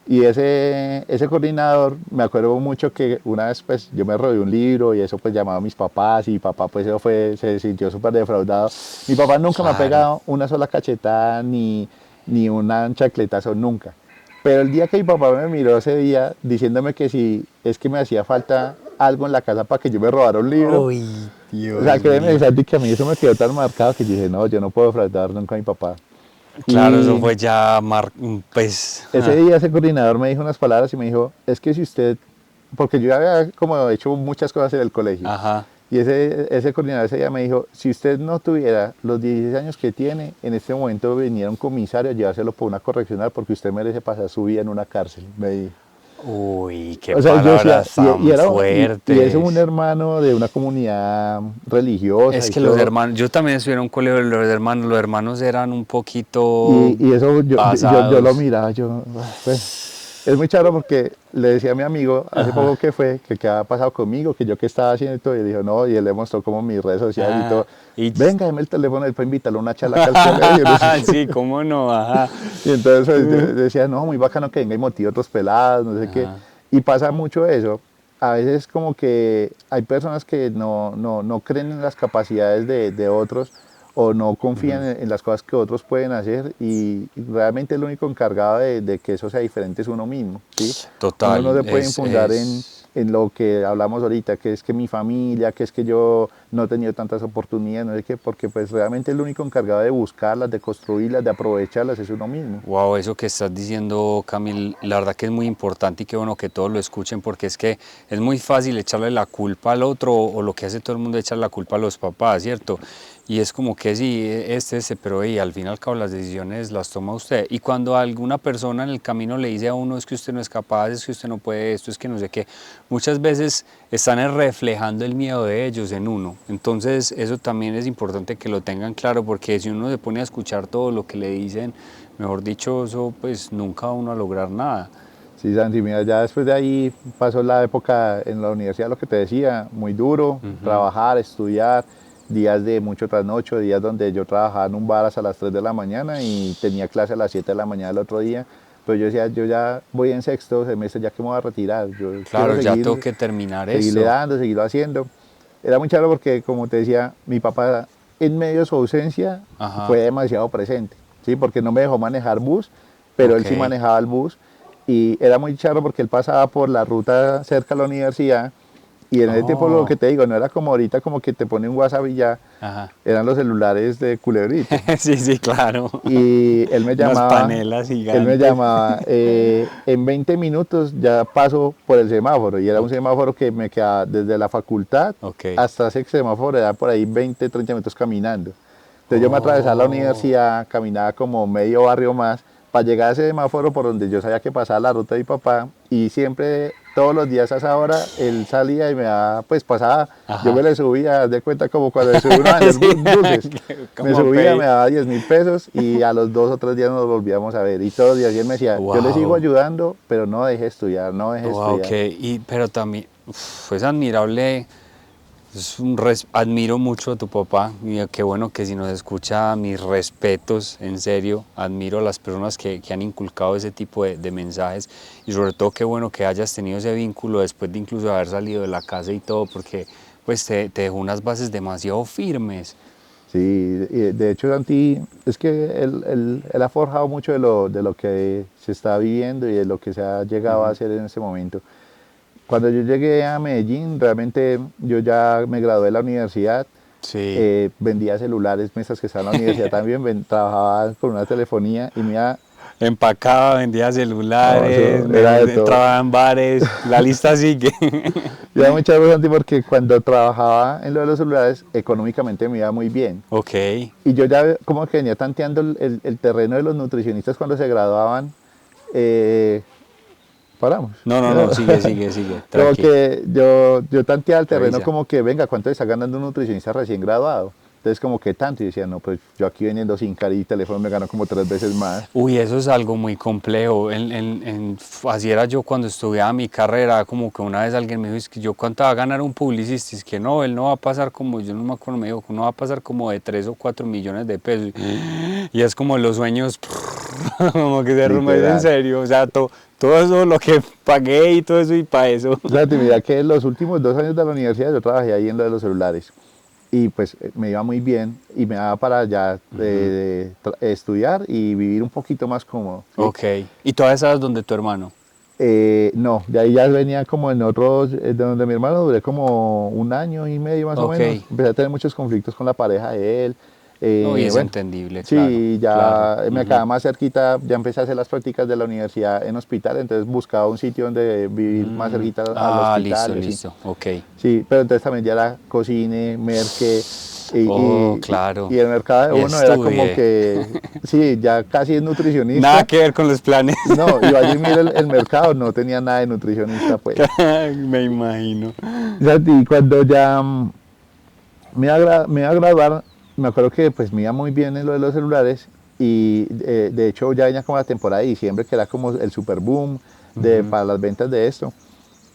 Y ese coordinador, me acuerdo mucho que una vez pues yo me robé un libro y eso pues llamaba a mis papás y mi papá pues se sintió súper defraudado. Mi papá nunca me ha pegado una sola cachetada ni una chancletazo, nunca. Pero el día que mi papá me miró ese día diciéndome que si es que me hacía falta algo en la casa para que yo me robara un libro, Uy, Dios o sea, créeme, mío. Santi, que a mí eso me quedó tan marcado que yo dije, no, yo no puedo defraudar nunca a mi papá. Claro, eso Y fue ya, pues, ese día ese coordinador me dijo unas palabras y me dijo, es que si usted, porque yo ya había como hecho muchas cosas en el colegio, ajá. y ese coordinador ese día me dijo, si usted no tuviera los 16 años que tiene, en este momento viniera un comisario a llevárselo por una correccional porque usted merece pasar su vida en una cárcel, me dijo. Uy, qué O sea, yo decía, palabras tan y es un fuertes. hermano de una comunidad religiosa Es y que los todo. hermanos, yo también estuve en un colegio de los hermanos eran un poquito Y eso yo lo pasados. miraba, yo, pues, es muy charro porque le decía a mi amigo hace poco que fue, que qué había pasado conmigo, que yo qué estaba haciendo y todo, y él dijo, no, y él le mostró como mis redes sociales y todo, Y venga, deme el teléfono él para invitarlo a una charla acá al colegio, no sé sí, qué. cómo no, ajá. Y entonces pues, yo decía, no, muy bacano que venga y motive a otros pelados, no sé qué, Ajá. y pasa mucho eso. A veces como que hay personas que no creen en las capacidades de otros o no confían en las cosas que otros pueden hacer y realmente el único encargado de que eso sea diferente es uno mismo, ¿sí? Uno no Total, se puede infundar en lo que hablamos ahorita, que es que mi familia, que es que yo no he tenido tantas oportunidades, no sé qué, porque pues realmente el único encargado de buscarlas, de construirlas, de aprovecharlas es uno mismo. wow, eso que estás diciendo, Camil, la verdad que es muy importante y qué bueno que todos lo escuchen porque es que es muy fácil echarle la culpa al otro o lo que hace todo el mundo es echar la culpa a los papás, ¿cierto? Y es como que sí, pero al fin y al cabo las decisiones las toma usted. Y cuando alguna persona en el camino le dice a uno es que usted no es capaz, es que usted no puede esto, es que no sé qué, muchas veces están reflejando el miedo de ellos en uno. Entonces eso también es importante que lo tengan claro porque si uno se pone a escuchar todo lo que le dicen, mejor dicho, eso pues nunca va uno a lograr nada. Sí, Santi, mira, ya después de ahí pasó la época en la universidad, lo que te decía, muy duro, trabajar, estudiar, días de mucho trasnocho, días donde yo trabajaba en un bar hasta las 3 de la mañana y tenía clase a las 7 de la mañana el otro día, pero yo decía, yo ya voy en sexto semestre, ya que me voy a retirar, yo quiero Claro, ya tengo que terminar seguirle eso. dando, seguirlo haciendo. Era muy chévere porque, como te decía, mi papá en medio de su ausencia Ajá, fue demasiado presente, ¿sí? Porque no me dejó manejar bus, pero él sí ok. manejaba el bus y era muy charro porque él pasaba por la ruta cerca a la universidad y en ese tiempo lo que Oh, te digo, no era como ahorita como que te pone un WhatsApp y ya, ajá. eran los celulares de culebrito. Sí, sí, claro. Y Unas panelas él me gigantes. llamaba, en 20 minutos ya paso por el semáforo y era un Ok, semáforo que me quedaba desde la facultad ok. hasta ese semáforo, era por ahí 20, 30 minutos caminando. Entonces yo me atravesaba la Oh, universidad, caminaba como medio barrio más para llegar a ese semáforo por donde yo sabía que pasaba la ruta de mi papá y siempre, todos los días a esa hora, él salía y me daba, pues pasaba, yo me ajá. le subía, haz de cuenta como cuando le subí uno a vender Sí, dulces, me como a subía, me pedir. daba 10.000 pesos y a los 2 o 3 días nos volvíamos a ver y todos los días y él me decía, yo le sigo Wow. ayudando, pero no deje de estudiar, no deje de Wow, estudiar. ok. Pero también es admirable. Admiro mucho a tu papá y qué bueno que si nos escucha, mis respetos, en serio, admiro a las personas que han inculcado ese tipo de mensajes y sobre todo qué bueno que hayas tenido ese vínculo después de incluso haber salido de la casa y todo, porque pues te dejó unas bases demasiado firmes. Sí, y de hecho Santi, es que él ha forjado mucho de lo que se está viviendo y de lo que se ha llegado a hacer en ese momento. Cuando yo llegué a Medellín, realmente yo ya me gradué de la universidad, Sí. vendía celulares mientras que estaba en la universidad también, trabajaba con una telefonía y mira, Empacaba, vendía no, celulares, eso era de todo. entraba en bares, la lista sigue. Y era muy chévere Santi porque cuando trabajaba en lo de los celulares, económicamente me iba muy bien. Ok. Y yo ya como que venía tanteando el terreno de los nutricionistas cuando se graduaban, eh, paramos. No, no, no, sigue, sigue, sigue, Como tranqui. que yo tanteaba el terreno Revisa. como que, venga, ¿cuánto está ganando un nutricionista recién graduado? Entonces como que tanto, y decía, no, pues yo aquí vendiendo sin cara y teléfono me gano como 3 veces más. Uy, eso es algo muy complejo. Así era yo cuando estudiaba mi carrera, como que una vez alguien me dijo, es que yo cuánto va a ganar un publicista, es que no, él no va a pasar como, yo no me acuerdo, me dijo, no va a pasar como de 3 o 4 millones de pesos. Y es como los sueños, como que se arruma, en serio, o sea, todo eso, lo que pagué y todo eso y para eso. Santi, mira que los últimos 2 años de la universidad yo trabajé ahí en lo de los celulares. Y pues me iba muy bien y me daba para ya estudiar y vivir un poquito más cómodo. ¿Sí? Ok, ¿y todavía sabes dónde tu hermano? No, de ahí ya venía como en otros, de donde mi hermano duré como 1 año y medio más o menos. Empecé a tener muchos conflictos con la pareja de él. No, y es Bueno, entendible, sí, ya claro. me quedaba más cerquita, ya empecé a hacer las prácticas de la universidad en hospital, entonces buscaba un sitio donde vivir más cerquita al hospital. Listo, ok. Sí, pero entonces también ya era cocine, merque, Claro. y el mercado de Y uno era como estudie. que, sí, ya casi es nutricionista. Nada que ver con los planes. No, iba a mira el mercado, no tenía nada de nutricionista, pues. Me imagino. Y cuando ya me iba a graduar, me acuerdo que pues me iba muy bien en lo de los celulares y de hecho ya venía como la temporada de diciembre, que era como el super boom para las ventas de esto.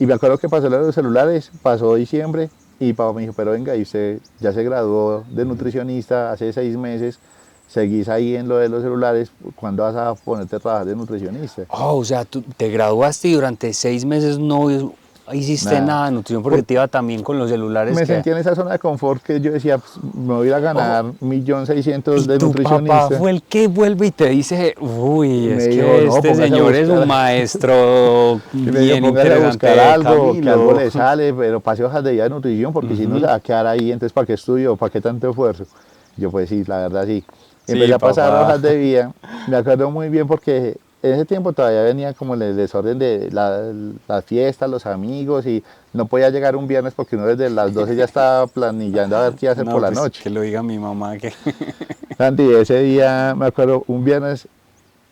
Y me acuerdo que pasó lo de los celulares, pasó diciembre y papá me dijo, pero venga, y usted ya se graduó de nutricionista hace 6 meses, seguís ahí en lo de los celulares, ¿cuándo vas a ponerte a trabajar de nutricionista? O sea, tú te graduaste y durante 6 meses no hiciste nada de nutrición porque te iba también con los celulares. Me sentí en esa zona de confort que yo decía, pues, me voy a ir a ganar 1.600.000 de tu nutricionista. papá fue el que vuelve y te dice, uy, es dijo, que no, este póngase a señor es buscar. un maestro Y me dijo, bien póngase a interesante, buscar algo, que Camilo. algo le sale, pero pase hojas de vida de nutrición, porque si no se va a quedar ahí, entonces ¿para qué estudio? ¿Para qué tanto esfuerzo? Yo pues sí, la verdad sí. Sí, Empecé a pasar papá. hojas de vida, me acuerdo muy bien porque en ese tiempo todavía venía como el desorden de las fiestas, los amigos, y no podía llegar un viernes porque uno desde las 12 ya estaba planillando a ver qué iba a hacer No, por la pues noche. que lo diga mi mamá. Que Santi, ese día, me acuerdo, un viernes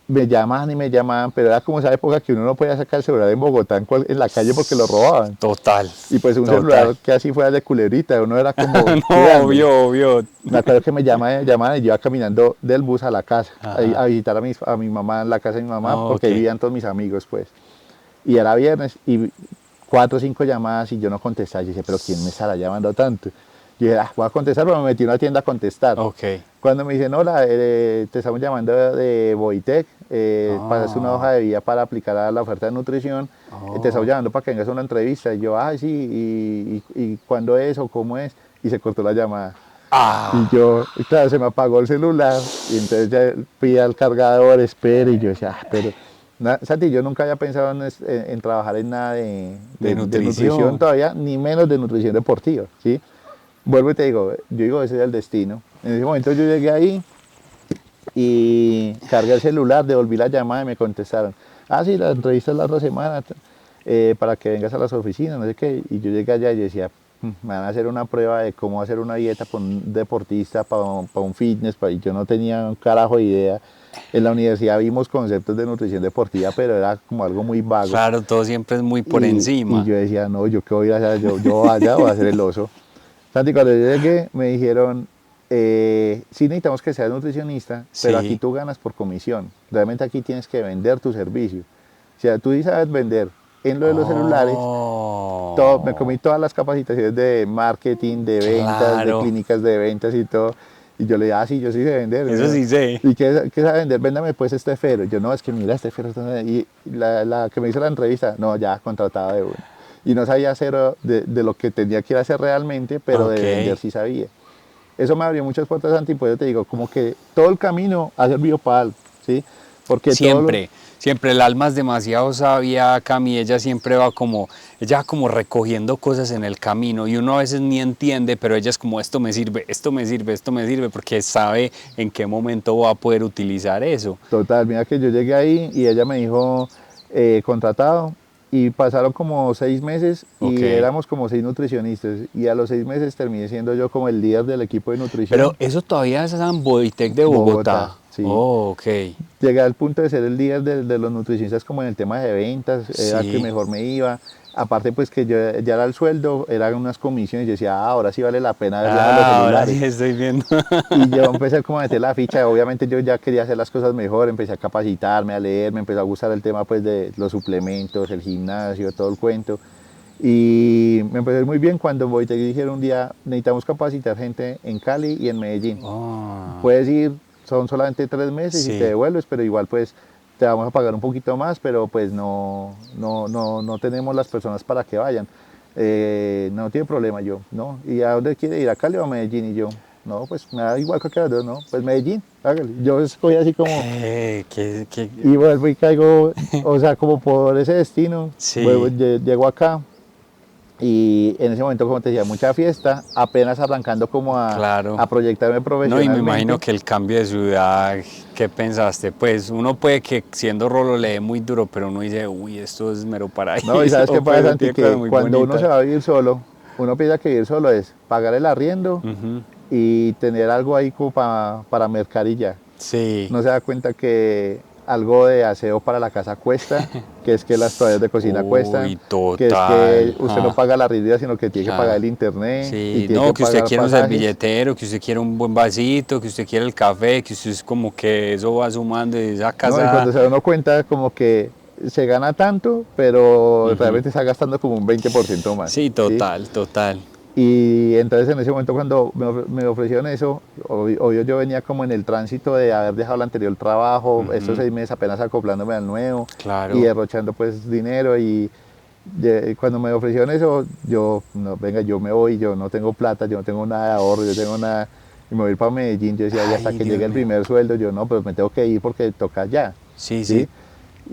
me llamaban y me llamaban, pero era como esa época que uno no podía sacar el celular en Bogotá en la calle porque lo robaban. Total. Y pues un celular que así fuera de culebrita, uno era como... No, obvio. Me acuerdo que me llamaban y yo iba caminando del bus a la casa, a visitar a mi mamá en la casa de mi mamá, porque ahí vivían todos mis amigos, pues. Y era viernes y 4 o 5 llamadas y yo no contestaba. Yo dije, pero ¿quién me estará llamando tanto? Yo dije, voy a contestar, pero me metí en una tienda a contestar. Cuando me dicen, hola, te estamos llamando de Boitec, pasaste una hoja de vida para aplicar a la oferta de nutrición, te estamos llamando para que vengas a una entrevista. Y yo, ay, sí, ¿y cuándo es o cómo es? Y se cortó la llamada. Y yo, claro, se me apagó el celular y entonces ya fui al cargador, espere, y yo decía, pero... Santi, yo nunca había pensado en trabajar en nada de nutrición todavía, ni menos de nutrición deportiva, ¿sí? Vuelvo y te digo, yo digo, ese es el destino. En ese momento yo llegué ahí y cargué el celular, devolví la llamada y me contestaron, sí, la entrevista es la otra semana para que vengas a las oficinas, no sé qué. Y yo llegué allá y decía, me van a hacer una prueba de cómo hacer una dieta para un deportista, para un fitness, y yo no tenía un carajo de idea. En la universidad vimos conceptos de nutrición deportiva, pero era como algo muy vago. Claro, todo siempre es muy por encima. Y yo decía, no, yo qué voy a hacer, yo allá voy a hacer el oso. Santi, cuando yo llegué, me dijeron, sí necesitamos que seas nutricionista, pero aquí tú ganas por comisión. Realmente aquí tienes que vender tu servicio. O sea, tú sí sabes vender en lo de los celulares. Me comí todas las capacitaciones de marketing, de ventas, de clínicas de ventas y todo. Y yo le dije, sí, yo sí sé vender. Eso sí sé. ¿Y qué sabe vender? Véndame pues este fero. Yo, no, es que mira, este fero. Y la que me hizo la entrevista, no, ya contrataba de uno. Y no sabía hacer de lo que tenía que ir a hacer realmente, pero de vender sí sabía. Eso me abrió muchas puertas, Santi, pues yo te digo, como que todo el camino ha servido para algo, ¿sí? Porque siempre el alma es demasiado sabia, Cami, ella va como recogiendo cosas en el camino y uno a veces ni entiende, pero ella es como esto me sirve, porque sabe en qué momento va a poder utilizar eso. Total, mira que yo llegué ahí y ella me dijo, contratado, y pasaron como 6 meses y éramos como 6 nutricionistas y a los 6 meses terminé siendo yo como el líder del equipo de nutrición. Pero eso todavía es en Boitec de Bogotá. Sí. Oh, ok. Llegué al punto de ser el líder de los nutricionistas como en el tema de ventas, era el que Sí. mejor me iba. Aparte pues que yo ya era el sueldo, eran unas comisiones, yo decía, ahora sí vale la pena verles a los Ahora celulares. sí estoy viendo. Y yo empecé como a meter la ficha, obviamente yo ya quería hacer las cosas mejor, empecé a capacitarme, a leer, me empezó a gustar el tema pues de los suplementos, el gimnasio, todo el cuento. Y me empezó a ir muy bien cuando voy te dijeron un día, necesitamos capacitar gente en Cali y en Medellín. Oh, Puedes ir, son solamente 3 meses y te sí. devuelves, pero igual pues te vamos a pagar un poquito más, pero pues no tenemos las personas para que vayan. No tiene problema yo, ¿no? ¿Y a dónde quiere ir? ¿A Cali o a Medellín? Y yo, no, pues me da igual cualquiera de los dos, ¿no? Pues Medellín, hágale. Yo escogí así como, y vuelvo y caigo, o sea, como por ese destino, vuelvo, Sí, llego acá, y en ese momento, como te decía, mucha fiesta, apenas arrancando como claro. a proyectarme No, y me imagino profesionalmente. que el cambio de ciudad, ¿qué pensaste? Pues uno puede que siendo rolo le dé muy duro, pero uno dice, uy, esto es mero No, y paraíso, sabes qué pasa, pues Santi, tiene cosas que muy cuando uno se bonitas. va a vivir solo, uno piensa que vivir solo es pagar el arriendo Ujú. y tener algo ahí como para mercar y ya. Sí. No se da cuenta que algo de aseo para la casa cuesta, que es que las toallas de cocina cuestan, Uy, que es que total. usted no Ah, paga la renta, sino que tiene que pagar ah. el internet y Sí, tiene no, que que usted pagar quiere un pasajes. servilletero, que usted quiere un buen vasito, que usted quiere el café, que usted es como que eso va sumando y esa ¿No? Y casa. cuando se da uno cuenta como que se gana tanto, pero Ujú. realmente está gastando como un 20% más, Sí, ¿sí? total, total. Y entonces en ese momento cuando me ofrecieron eso, obvio yo venía como en el tránsito de haber dejado el anterior trabajo, estos Ujú. 6 meses apenas acoplándome al nuevo y Claro. derrochando pues dinero y cuando me ofrecieron eso, yo, no, venga, yo me voy, yo no tengo plata, yo no tengo nada de ahorro, yo tengo nada, y me voy para Medellín, yo decía, ya hasta Ay, que Dios llegue el mío. primer sueldo, yo no, pero me tengo que ir porque toca ya, Sí, ¿sí? sí,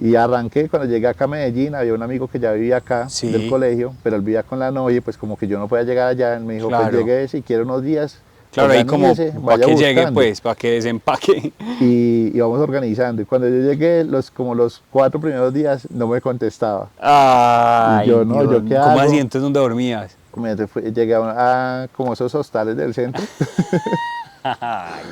Y arranqué, cuando llegué acá a Medellín, había un amigo que ya vivía acá del sí, colegio, pero él vivía con la novia y pues como que yo no podía llegar allá, él me dijo, pues claro. llegue si quiere unos días, Claro, ahí como organícese, para vaya que llegue, buscando. pues, para que desempaque. Y vamos organizando. Y cuando yo llegué, como los 4 primeros días, no me contestaba. Y Ay, yo, no, Dios. ¿yo qué ¿Cómo así? hago? Entonces, ¿dónde dormías? Llegué a como esos hostales del centro, Ay,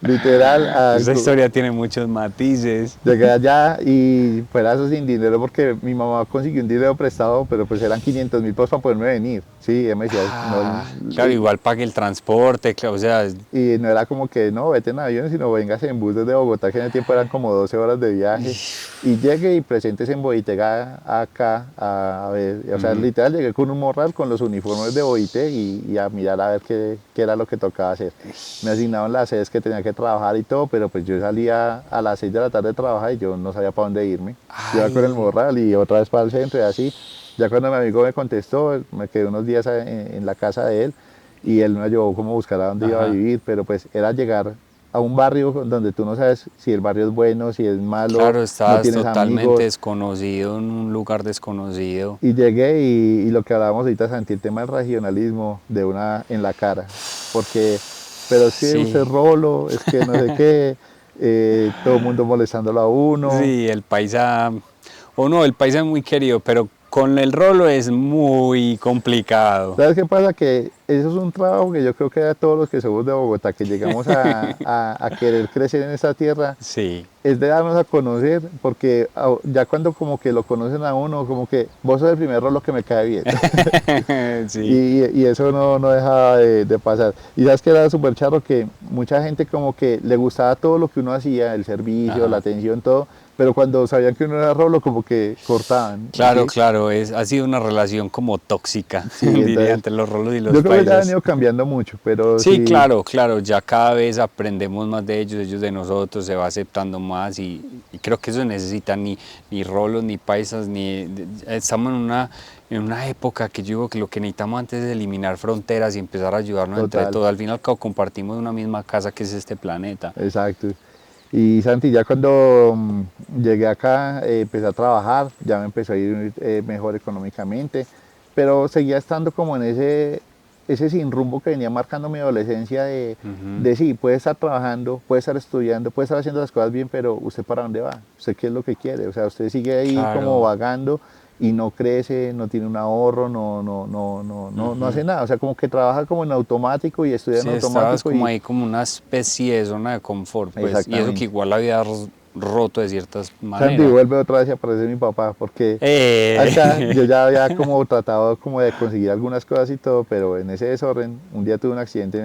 literal, esa historia tiene muchos matices. llegué allá y fuera eso sin dinero porque mi mamá consiguió un dinero prestado, pero pues eran 500.000 pesos para poderme venir. Sí, ella me decía, no, Ah, claro, igual pague el transporte, claro, o sea, y no era como que no, vete en avión, sino vengas en bus desde Bogotá, que en el tiempo eran como 12 horas de viaje. Y llegué y presentes en Boitega acá a ver, o sea, ujú, literal llegué con un morral con los uniformes de Boite y a mirar a ver qué era lo que tocaba hacer. Me asignaron las sedes que tenía que trabajar y todo, pero pues yo salía a las 6 de la tarde de trabajar y yo no sabía para dónde irme. Yo iba con el ay, morral y otra vez para el centro y así. Ya cuando mi amigo me contestó, me quedé unos días en la casa de él y él me ayudó como a buscar a dónde iba a ajá. vivir, pero pues era llegar a un barrio donde tú no sabes si el barrio es bueno, si es malo, Claro, no estabas tienes totalmente amigos. desconocido en un lugar desconocido. Y llegué y lo que hablábamos ahorita, Santi, el tema del regionalismo de una en la cara, porque, pero es que usted Sí, es rolo, es que no sé qué, todo el mundo molestándolo a uno. sí, el paisa, o no, el paisa es muy querido, pero con el rolo es muy complicado. ¿Sabes qué pasa? Que eso es un trabajo que yo creo que a todos los que somos de Bogotá, que llegamos a querer crecer en esta tierra, Sí, es de darnos a conocer, porque ya cuando como que lo conocen a uno, como que vos sos el primer rolo que me cae bien. sí, Y eso no dejaba de pasar. Y sabes que era súper charro que mucha gente como que le gustaba todo lo que uno hacía, el servicio, la ajá. atención, todo, pero cuando sabían que uno era rolo como que cortaban, Claro, ¿sí? claro, ha sido una relación como tóxica, Sí, diría, entonces entre los rolos y los yo creo que ya ha paisas. venido cambiando mucho, pero Sí, sí, claro, claro, ya cada vez aprendemos más de ellos, ellos de nosotros, se va aceptando más y creo que eso necesita ni rolos, ni paisas, estamos en una época que yo digo que lo que necesitamos antes es eliminar fronteras y empezar a ayudarnos entre total, todos. Al fin y al cabo compartimos una misma casa que es este planeta. exacto. Y Santi, ya cuando llegué acá, empecé a trabajar, ya me empezó a ir mejor económicamente, pero seguía estando como en ese sin rumbo que venía marcando mi adolescencia Ujú. de sí, puede estar trabajando, puede estar estudiando, puede estar haciendo las cosas bien, pero ¿usted para dónde va? ¿Usted qué es lo que quiere? O sea, usted sigue ahí como Claro, vagando y no crece, no tiene un ahorro, no hace nada. O sea, como que trabaja como en automático y estudia en Sí, estabas automático. como Y ahí como una especie de zona de confort, pues, y eso que exactamente. igual la había roto de ciertas Santi, maneras. vuelve otra vez y aparece mi papá, porque acá Eh, yo ya había como tratado como de conseguir algunas cosas y todo, pero en ese desorden, un día tuve un accidente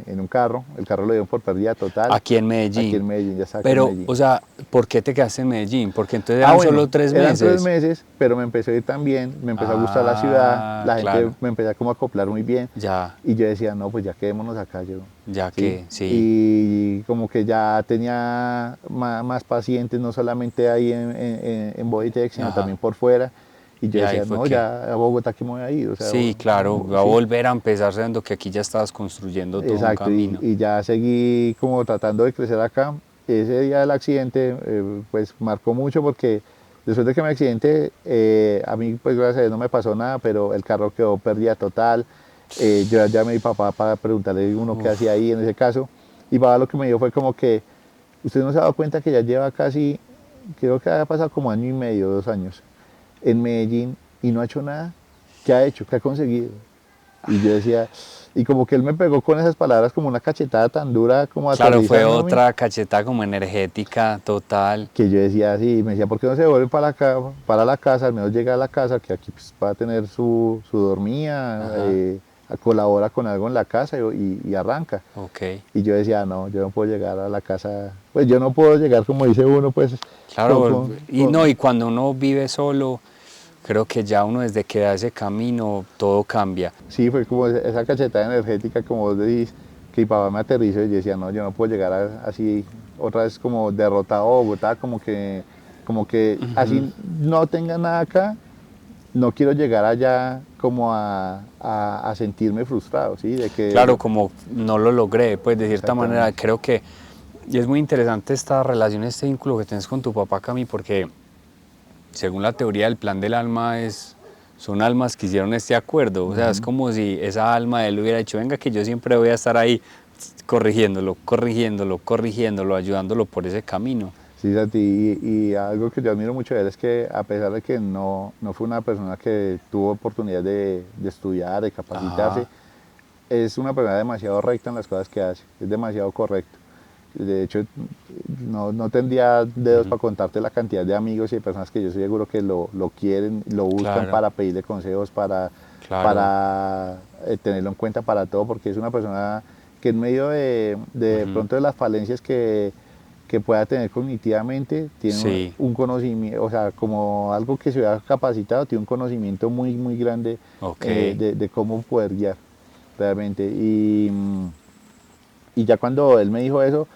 en un carro, el carro lo dieron por pérdida total, Aquí en aquí Medellín. en Medellín, ya está aquí en Pero, Medellín. o sea, ¿por qué te quedaste en Medellín? Porque entonces Ah, eran bueno, solo tres eran tres meses. meses, pero me empezó a ir tan bien, me empezó a gustar la ciudad, Ah, la gente claro. me empezó a como a acoplar muy bien, Ya, y yo decía, no, pues ya quedémonos acá, yo, ya ¿sí? que, sí. Y como que ya tenía más pacientes, no solamente ahí en Bodytech, sino Ajá. también por fuera, y yo Y ahí decía, fue no, que. ya a Bogotá que me voy a ir, o sea, Sí, claro, va a sí, volver a empezar sabiendo que aquí ya estabas construyendo todo un exacto, camino. y ya seguí como tratando de crecer acá. Ese día del accidente, pues marcó mucho porque después de que me accidenté, a mí pues gracias a Dios no me pasó nada, pero el carro quedó pérdida total. Yo ya llamé a mi papá para preguntarle uno qué hacía ahí en ese caso, y papá lo que me dijo fue como que usted no se ha dado cuenta que ya lleva casi, creo que ha pasado como año y medio, 2 años en Medellín y no ha hecho nada. ¿Qué ha hecho? ¿Qué ha conseguido? Y yo decía, y como que él me pegó con esas palabras como una cachetada tan dura, como Claro, fue aterrizándome, otra cachetada como energética total. que yo decía así, y me decía, ¿por qué no se vuelve para acá, para la casa? Al menos llega a la casa, que aquí pues, va a tener su dormida, Ajá, colabora con algo en la casa y arranca. ok. Y yo decía, no, yo no puedo llegar a la casa, pues yo no puedo llegar como dice uno, pues, con, Claro, con, y no, con- y cuando uno vive solo, creo que ya uno desde que da ese camino, todo cambia. sí, fue como esa cachetada energética, como vos decís, que mi papá me aterrizó y yo decía, no, yo no puedo llegar así, otra vez como derrotado a Bogotá, como que así no tenga nada acá, no quiero llegar allá como a sentirme frustrado, ¿sí? De Claro, que, como no lo logré, pues de cierta manera, exactamente, creo que, y es muy interesante esta relación, este vínculo que tienes con tu papá, Cami, porque según la teoría del plan del alma son almas que hicieron este acuerdo, o sea, es como si esa alma de él hubiera dicho, venga que yo siempre voy a estar ahí corrigiéndolo, corrigiéndolo, corrigiéndolo, ayudándolo por ese camino. sí, Santi, y algo que yo admiro mucho de él es que a pesar de que no fue una persona que tuvo oportunidad de estudiar, de capacitarse, Ajá, es una persona demasiado recta en las cosas que hace, es demasiado correcto. De hecho, no tendría dedos para contarte la cantidad de amigos y de personas que yo estoy seguro que lo quieren, lo buscan claro, para pedirle consejos, para, claro. para tenerlo en cuenta para todo, porque es una persona que en medio de Ujú. pronto de las falencias que pueda tener cognitivamente, tiene Sí, un conocimiento, o sea, como algo que se hubiera capacitado, tiene un conocimiento muy, muy grande ok. de cómo poder guiar realmente. Y ya cuando él me dijo eso,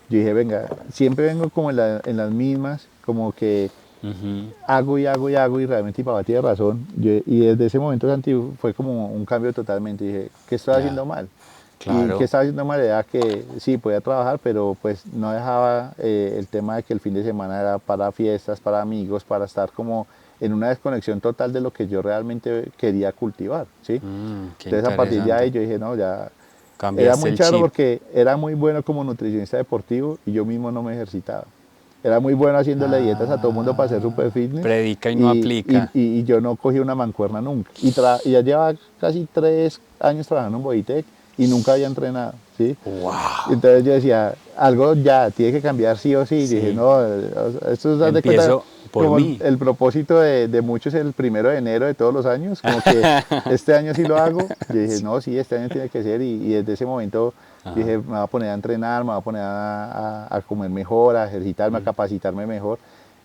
yo dije, venga, siempre vengo como en las mismas, como que Ujú. hago y hago y hago y realmente mi papá tiene razón. Y desde ese momento, Santi, fue como un cambio totalmente. Dije, ¿qué estoy Ya, haciendo mal? Y qué claro, estaba haciendo mal era que sí, podía trabajar, pero pues no dejaba el tema de que el fin de semana era para fiestas, para amigos, para estar como en una desconexión total de lo que yo realmente quería cultivar, ¿sí? qué Entonces a partir de interesante. ahí yo dije, no, ya era Cambiaste muy el charro chip. porque era muy bueno como nutricionista deportivo y yo mismo no me ejercitaba. Era muy bueno haciéndole dietas a todo el mundo para hacer super Ah, fitness predica y no y, y- aplica. y- y yo no cogí una mancuerna nunca. Y ya llevaba casi 3 años trabajando en Bodytech y nunca había entrenado, ¿sí? Wow. Entonces yo decía, algo ya tiene que cambiar sí o sí. Y dije, Sí, no, o sea, esto es, haz de cuenta, empiezo por como mí. el propósito de muchos es el 1 de enero de todos los años, como que este año sí lo hago. Yo dije, Sí. no, sí, este año tiene que ser. Y desde ese momento Ajá. dije, me voy a poner a entrenar, me voy a poner a comer mejor, a ejercitarme, a capacitarme mejor.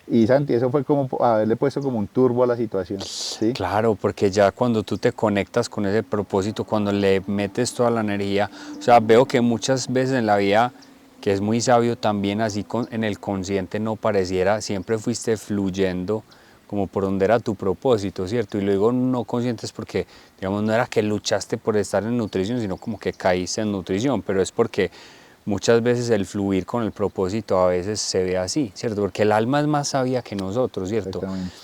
Y Santi, eso fue como haberle puesto como un turbo a la situación, ¿sí? Claro, porque ya cuando tú te conectas con ese propósito, cuando le metes toda la energía, o sea, veo que muchas veces en la vida, que es muy sabio también, así en el consciente no pareciera, siempre fuiste fluyendo como por donde era tu propósito, ¿cierto? Y luego no conscientes porque, digamos, no era que luchaste por estar en nutrición, sino como que caíste en nutrición, pero es porque muchas veces el fluir con el propósito a veces se ve así, ¿cierto? Porque el alma es más sabia que nosotros, ¿cierto? Exactamente.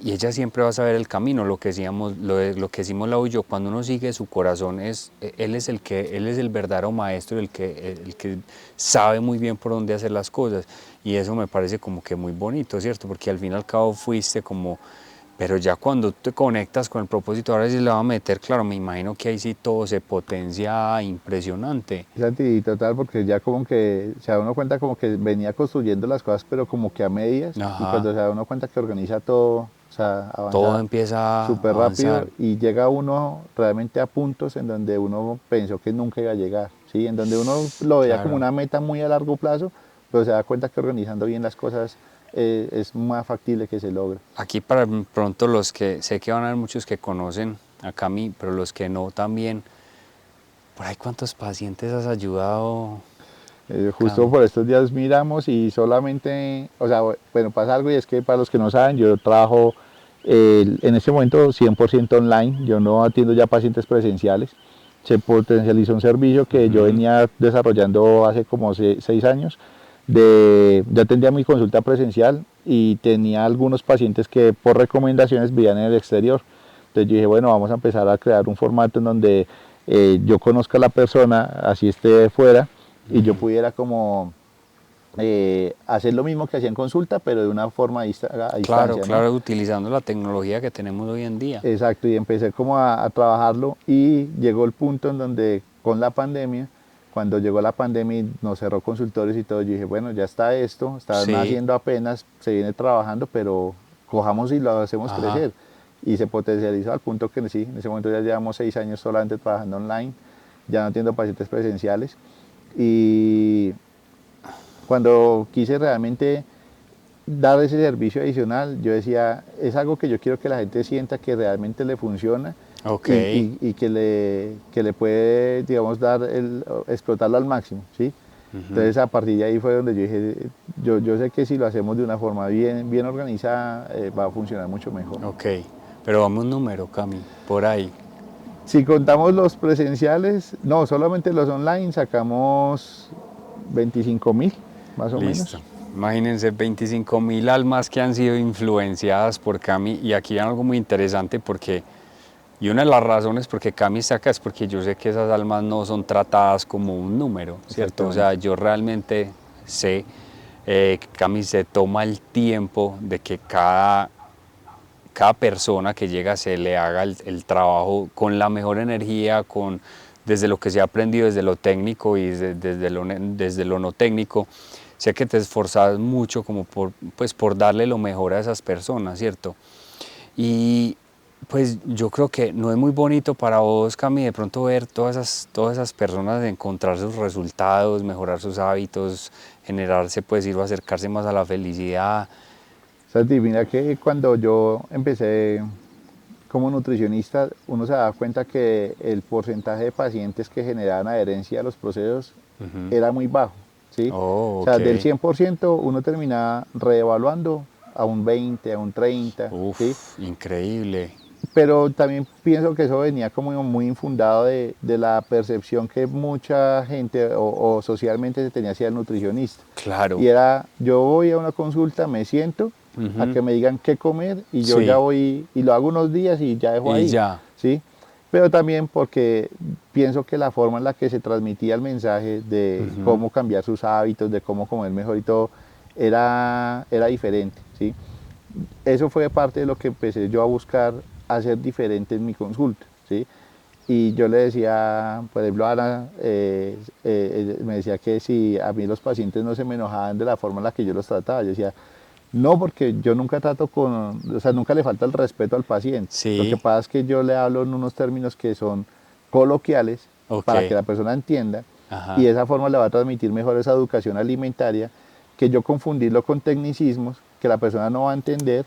Y ella siempre va a saber el camino, lo que decíamos, lo que decimos Lau y yo, cuando uno sigue su corazón, él es el verdadero maestro, el que sabe muy bien por dónde hacer las cosas, y eso me parece como que muy bonito, ¿cierto? Porque al fin y al cabo fuiste como Pero ya cuando te conectas con el propósito, ahora sí le va a meter, claro, me imagino que ahí sí todo se potencia impresionante. Santi, total, porque ya como que se da uno cuenta como que venía construyendo las cosas, pero como que a medias, y Ajá, cuando se da uno cuenta que organiza todo, o sea, todo avanza empieza a súper rápido avanzar. y llega uno realmente a puntos en donde uno pensó que nunca iba a llegar, ¿sí? En donde uno lo veía como Claro. una meta muy a largo plazo, pero se da cuenta que organizando bien las cosas es más factible que se logre. Aquí para pronto los que, sé que van a haber muchos que conocen a Cami, pero los que no también, por ahí cuántos pacientes has ayudado, Justo Cami. por estos días miramos y solamente, o sea, bueno, pasa algo y es que para los que no saben, yo trabajo en este momento 100% online, yo no atiendo ya pacientes presenciales, se potencializó un servicio que yo venía desarrollando hace como 6 años, ya atendía mi consulta presencial y tenía algunos pacientes que por recomendaciones vivían en el exterior. Entonces yo dije, bueno, vamos a empezar a crear un formato en donde yo conozca a la persona, así esté fuera, y yo pudiera como hacer lo mismo que hacía en consulta, pero de una forma a Claro, distancia, ¿no? claro, utilizando la tecnología que tenemos hoy en día. Exacto, y empecé como a trabajarlo y llegó el punto en donde con la pandemia, cuando llegó la pandemia y nos cerró consultorios y todo, yo dije, bueno, ya está esto, está Sí, naciendo apenas, se viene trabajando, pero cojamos y lo hacemos ajá. crecer. Y se potencializó al punto que sí, en ese momento ya llevamos 6 años solamente trabajando online, ya no atiendo pacientes presenciales. Y cuando quise realmente dar ese servicio adicional, yo decía, es algo que yo quiero que la gente sienta que realmente le funciona Ok, y que le puede, digamos, explotarlo al máximo, ¿sí? Entonces a partir de ahí fue donde yo dije, yo sé que si lo hacemos de una forma bien organizada, va a funcionar mucho mejor. ok. Pero dame un número, Cami, por ahí. Si contamos los presenciales, no, solamente los online sacamos 25.000, más o Listo. menos. Imagínense 25.000 almas que han sido influenciadas por Cami. Y aquí hay algo muy interesante porque, y una de las razones por qué Cami está acá es porque yo sé que esas almas no son tratadas como un número, ¿cierto? O sea, Exactamente. yo realmente sé que Cami se toma el tiempo de que cada persona que llega se le haga el trabajo con la mejor energía, desde lo que se ha aprendido, desde lo técnico y desde lo no técnico. Sé que te esforzas mucho como pues, por darle lo mejor a esas personas, ¿cierto? Y pues yo creo que no es muy bonito para vos, Cami, de pronto ver todas esas personas encontrar sus resultados, mejorar sus hábitos, generarse, pues ir o acercarse más a la felicidad. Santi, mira que cuando yo empecé como nutricionista, uno se da cuenta que el porcentaje de pacientes que generaban adherencia a los procesos era muy bajo, ¿sí? O Oh, sea, del ok. 100% uno terminaba reevaluando a un 20, a un 30, ¿sí? Uf, increíble. Pero también pienso que eso venía como muy infundado de la percepción que mucha gente o socialmente se tenía hacia el nutricionista. Claro. Y era, yo voy a una consulta, me siento a que me digan qué comer y yo ya Sí, voy y lo hago unos días y ya dejo y ahí, ya. ¿sí? Pero también porque pienso que la forma en la que se transmitía el mensaje de cómo cambiar sus hábitos, de cómo comer mejor y todo, era diferente, ¿sí? Eso fue parte de lo que empecé yo a buscar hacer diferente en mi consulta, ¿sí? Y yo le decía, por ejemplo, a Ana, me decía que si a mí los pacientes no se me enojaban de la forma en la que yo los trataba, yo decía, no, porque yo nunca trato o sea, nunca le falta el respeto al paciente. Lo que Sí, pasa es que yo le hablo en unos términos que son coloquiales ok. para que la persona entienda y Ajá. de esa forma le va a transmitir mejor esa educación alimentaria que yo confundirlo con tecnicismos que la persona no va a entender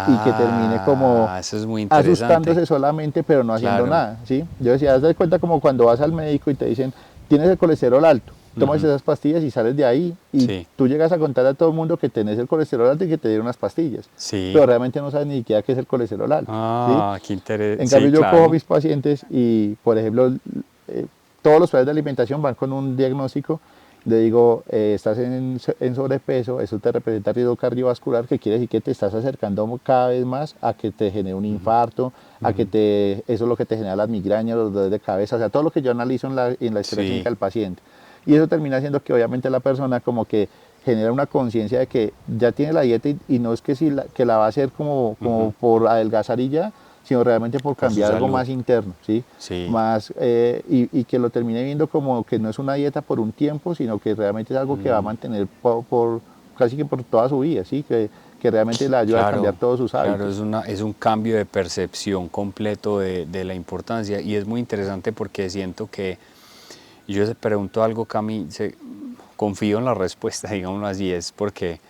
y que termine como Ah, eso es muy interesante. asustándose solamente pero no haciendo Claro. nada, ¿sí? Yo decía, haz de cuenta como cuando vas al médico y te dicen, tienes el colesterol alto, tomas esas pastillas y sales de ahí y Sí, tú llegas a contar a todo el mundo que tenés el colesterol alto y que te dieron unas pastillas, sí. pero realmente no sabes ni siquiera qué es el colesterol alto, ¿sí? Ah, qué interesante. En cambio Sí, yo cojo a claro. mis pacientes y, por ejemplo, eh, todos los planes de alimentación van con un diagnóstico. Le digo, estás en sobrepeso, eso te representa riesgo cardiovascular, que quiere decir que te estás acercando cada vez más a que te genere un infarto, eso es lo que te genera las migrañas, los dolores de cabeza, o sea, todo lo que yo analizo en la historia clínica Sí, del paciente. Y eso termina haciendo que obviamente la persona como que genera una conciencia de que ya tiene la dieta y no es que, que la va a hacer como por adelgazar y ya, sino realmente por Por su cambiar algo salud. más interno, ¿sí? Sí. Más, y que lo termine viendo como que no es una dieta por un tiempo, sino que realmente es algo que va a mantener casi que por toda su vida, ¿sí? Que realmente le ayuda a cambiar todos sus hábitos. Claro, es un cambio de percepción completo de la importancia, y es muy interesante porque siento que, y yo te pregunto algo, Cami, confío en la respuesta, digámoslo así, es porque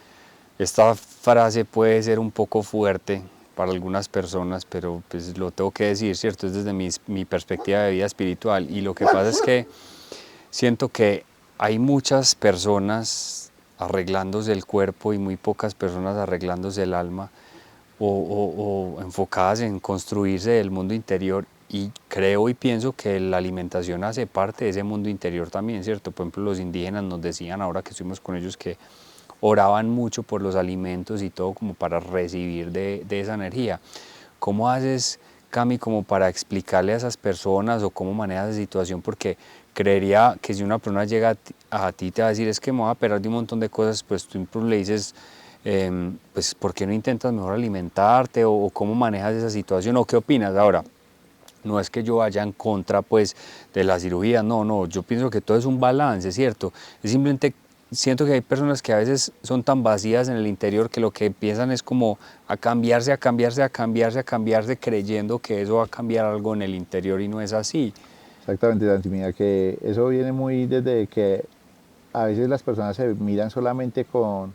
esta frase puede ser un poco fuerte para algunas personas, pero pues lo tengo que decir, ¿cierto? Es desde mi perspectiva de vida espiritual, y lo que pasa es que siento que hay muchas personas arreglándose el cuerpo y muy pocas personas arreglándose el alma, o enfocadas en construirse del mundo interior, y creo y pienso que la alimentación hace parte de ese mundo interior también, ¿cierto? Por ejemplo, los indígenas nos decían, ahora que estuvimos con ellos, que oraban mucho por los alimentos y todo como para recibir de esa energía. ¿Cómo haces, Cami, como para explicarle a esas personas, o cómo manejas la situación? Porque creería que si una persona llega a ti te va a decir, es que me voy a perder de un montón de cosas, pues tú le dices, pues ¿por qué no intentas mejor alimentarte? O cómo manejas esa situación, o qué opinas ahora. No es que yo vaya en contra pues de la cirugía, no, yo pienso que todo es un balance, ¿cierto? Es simplemente, siento que hay personas que a veces son tan vacías en el interior que lo que piensan es como a cambiarse, creyendo que eso va a cambiar algo en el interior, y no es así. Exactamente, Santi, mira que eso viene muy desde que a veces las personas se miran solamente con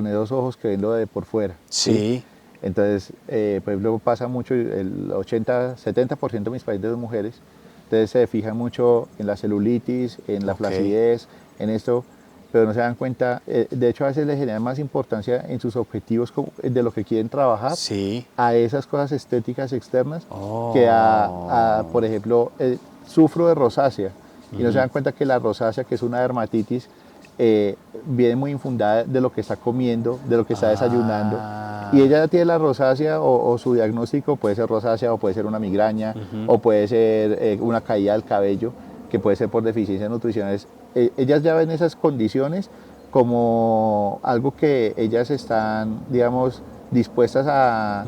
esos ojos que ven lo de por fuera, ¿sí? Sí, Entonces, por ejemplo, pasa mucho, el 80-70% de mis pacientes son mujeres, entonces se fijan mucho en la celulitis, en la ok, flacidez, en esto, pero no se dan cuenta, de hecho a veces les generan más importancia en sus objetivos de lo que quieren trabajar sí, a esas cosas estéticas externas que oh, por ejemplo, sufro de rosácea y no se dan cuenta que la rosácea, que es una dermatitis, viene muy infundada de lo que está comiendo, de lo que está desayunando. Y ah, ella tiene la rosácea o su diagnóstico puede ser rosácea o puede ser una migraña o puede ser una caída del cabello que puede ser por deficiencias nutricionales. Ellas ya ven esas condiciones como algo que ellas están, digamos, dispuestas a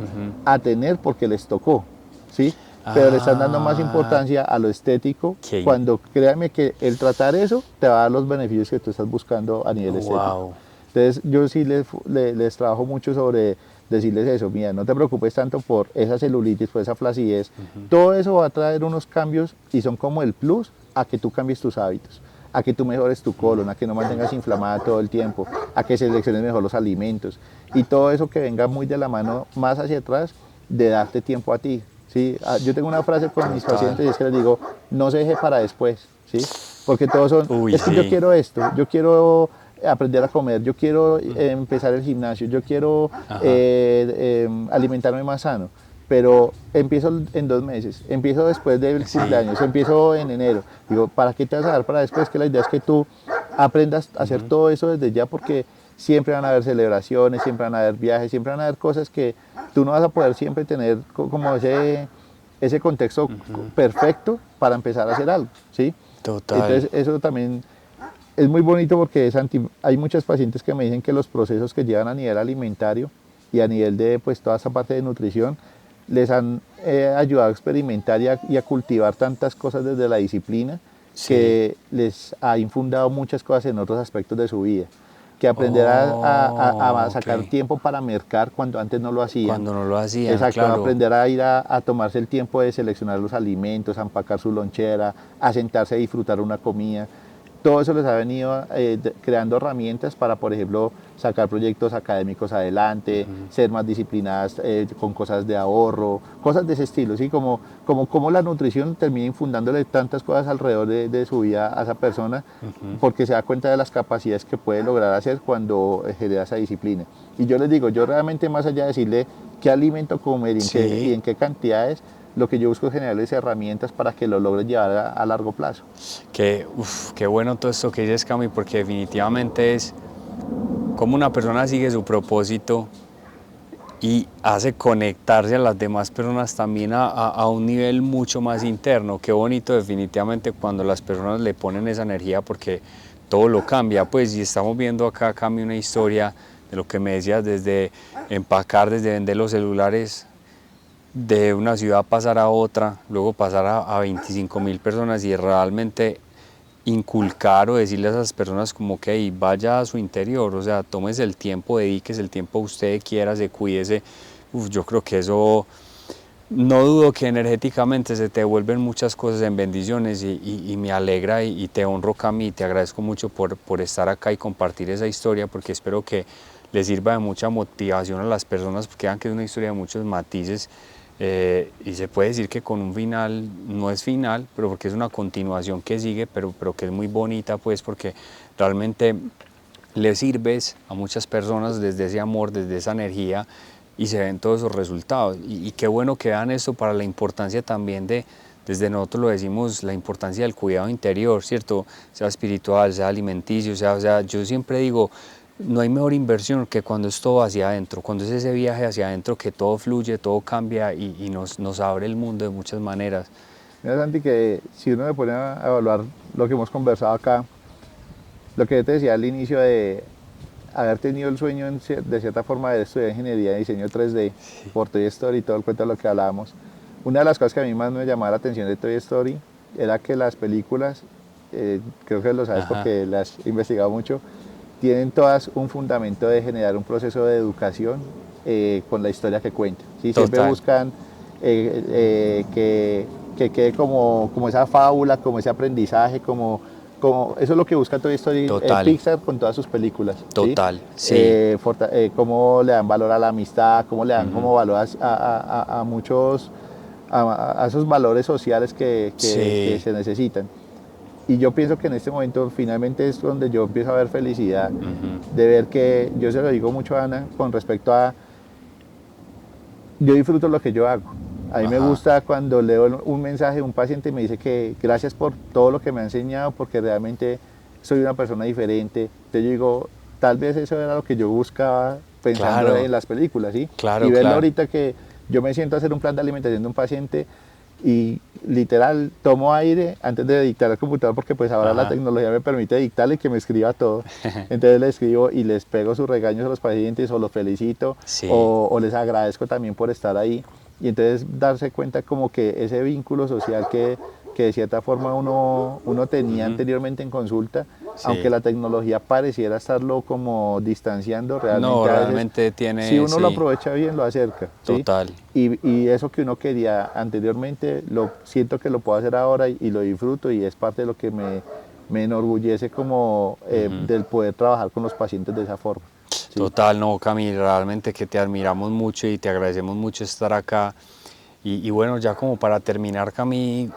tener porque les tocó, ¿sí? Pero le están dando más ah, importancia a lo estético, qué, cuando créanme que el tratar eso te va a dar los beneficios que tú estás buscando a nivel estético. wow, Entonces yo sí les trabajo mucho sobre decirles eso, mira, no te preocupes tanto por esa celulitis, por esa flacidez, todo eso va a traer unos cambios y son como el plus a que tú cambies tus hábitos, a que tú mejores tu colon, a que no mantengas inflamada todo el tiempo, a que selecciones mejor los alimentos y todo eso que venga muy de la mano más hacia atrás de darte tiempo a ti. ¿Sí? Yo tengo una frase con mis total, pacientes y es que les digo, no se deje para después, ¿sí? Porque todos son, uy, es que yo sí, quiero esto, yo quiero aprender a comer, yo quiero empezar el gimnasio, yo quiero ajá, alimentarme más sano, pero empiezo en 2 meses, empiezo después del sí, cumpleaños, empiezo en enero. Digo, ¿para qué te vas a dar para después? Que la idea es que tú aprendas a hacer todo eso desde ya, porque siempre van a haber celebraciones, siempre van a haber viajes, siempre van a haber cosas que tú no vas a poder siempre tener como ese contexto perfecto para empezar a hacer algo, ¿sí? total, Entonces eso también es muy bonito porque hay muchas pacientes que me dicen que los procesos que llevan a nivel alimentario y a nivel de pues toda esa parte de nutrición les han ayudado a experimentar y a cultivar tantas cosas desde la disciplina sí, que les ha infundado muchas cosas en otros aspectos de su vida. Que aprender a oh, sacar ok, tiempo para mercar cuando antes no lo hacían. cuando no lo hacían, Exacto, claro, aprender a ir a tomarse el tiempo de seleccionar los alimentos, a empacar su lonchera, a sentarse a disfrutar una comida. Todo eso les ha venido creando herramientas para, por ejemplo, sacar proyectos académicos adelante, ser más disciplinadas con cosas de ahorro, cosas de ese estilo, ¿sí? Como la nutrición termina infundándole tantas cosas alrededor de su vida a esa persona, porque se da cuenta de las capacidades que puede lograr hacer cuando genera esa disciplina. Y yo les digo, yo realmente más allá de decirle qué alimento comer y sí. en qué cantidades, lo que yo busco es generarles herramientas para que lo logren llevar a largo plazo. Qué bueno todo esto que dices, Cami, porque definitivamente es como una persona sigue su propósito y hace conectarse a las demás personas también a un nivel mucho más interno. Qué bonito definitivamente cuando las personas le ponen esa energía, porque todo lo cambia, pues, y estamos viendo acá, Cami, una historia de lo que me decías, desde empacar, desde vender los celulares, de una ciudad pasar a otra, luego pasar a 25.000 personas y realmente inculcar o decirle a esas personas como que hey, vaya a su interior, o sea, tómese el tiempo, dedíquese el tiempo que usted quiera, se cuídese. Yo creo que eso, no dudo que energéticamente se te devuelven muchas cosas en bendiciones y me alegra y te honro, Cami, y te agradezco mucho por estar acá y compartir esa historia, porque espero que les sirva de mucha motivación a las personas, porque vean que es una historia de muchos matices. Y se puede decir que con un final, no es final, pero porque es una continuación que sigue, pero que es muy bonita, pues porque realmente le sirves a muchas personas desde ese amor, desde esa energía, y se ven todos esos resultados. Y qué bueno que vean esto para la importancia también de, desde nosotros lo decimos, la importancia del cuidado interior, ¿cierto? Sea espiritual, sea alimenticio, o sea, yo siempre digo, no hay mejor inversión que cuando es todo hacia adentro, cuando es ese viaje hacia adentro que todo fluye, todo cambia y nos abre el mundo de muchas maneras. Mira, Santi, que si uno se pone a evaluar lo que hemos conversado acá, lo que yo te decía al inicio de haber tenido el sueño de cierta forma de estudiar ingeniería de diseño 3D por Toy Story y todo el cuento de lo que hablábamos, una de las cosas que a mí más me llamaba la atención de Toy Story era que las películas, creo que lo sabes porque las he investigado mucho, tienen todas un fundamento de generar un proceso de educación con la historia que cuentan. ¿Sí? Siempre buscan que quede como esa fábula, como ese aprendizaje, como eso es lo que busca Toy Story, Pixar con todas sus películas. Total, sí. Cómo le dan valor a la amistad, cómo le dan como valor a muchos, a esos valores sociales que se necesitan. Y yo pienso que en este momento finalmente es donde yo empiezo a ver felicidad, de ver que, yo se lo digo mucho a Ana, con respecto a, yo disfruto lo que yo hago. A mí me gusta cuando leo un mensaje de un paciente y me dice que gracias por todo lo que me ha enseñado, porque realmente soy una persona diferente. Entonces yo digo, tal vez eso era lo que yo buscaba pensando en las películas, ¿sí? Y verlo ahorita que yo me siento a hacer un plan de alimentación de un paciente y literal tomo aire antes de dictar al computador, porque pues ahora la tecnología me permite dictarle que me escriba todo. Entonces le escribo y les pego sus regaños a los pacientes o los felicito o les agradezco también por estar ahí. Y entonces darse cuenta como que ese vínculo social que de cierta forma uno tenía anteriormente en consulta, aunque la tecnología pareciera estarlo como distanciando, realmente, no, realmente tiene, si uno lo aprovecha bien, lo acerca. Total. ¿Sí? Y eso que uno quería anteriormente, siento que lo puedo hacer ahora y lo disfruto, y es parte de lo que me enorgullece como del poder trabajar con los pacientes de esa forma. ¿Sí? Total, no, Cami, realmente que te admiramos mucho y te agradecemos mucho estar acá. Y bueno, ya como para terminar, Cami,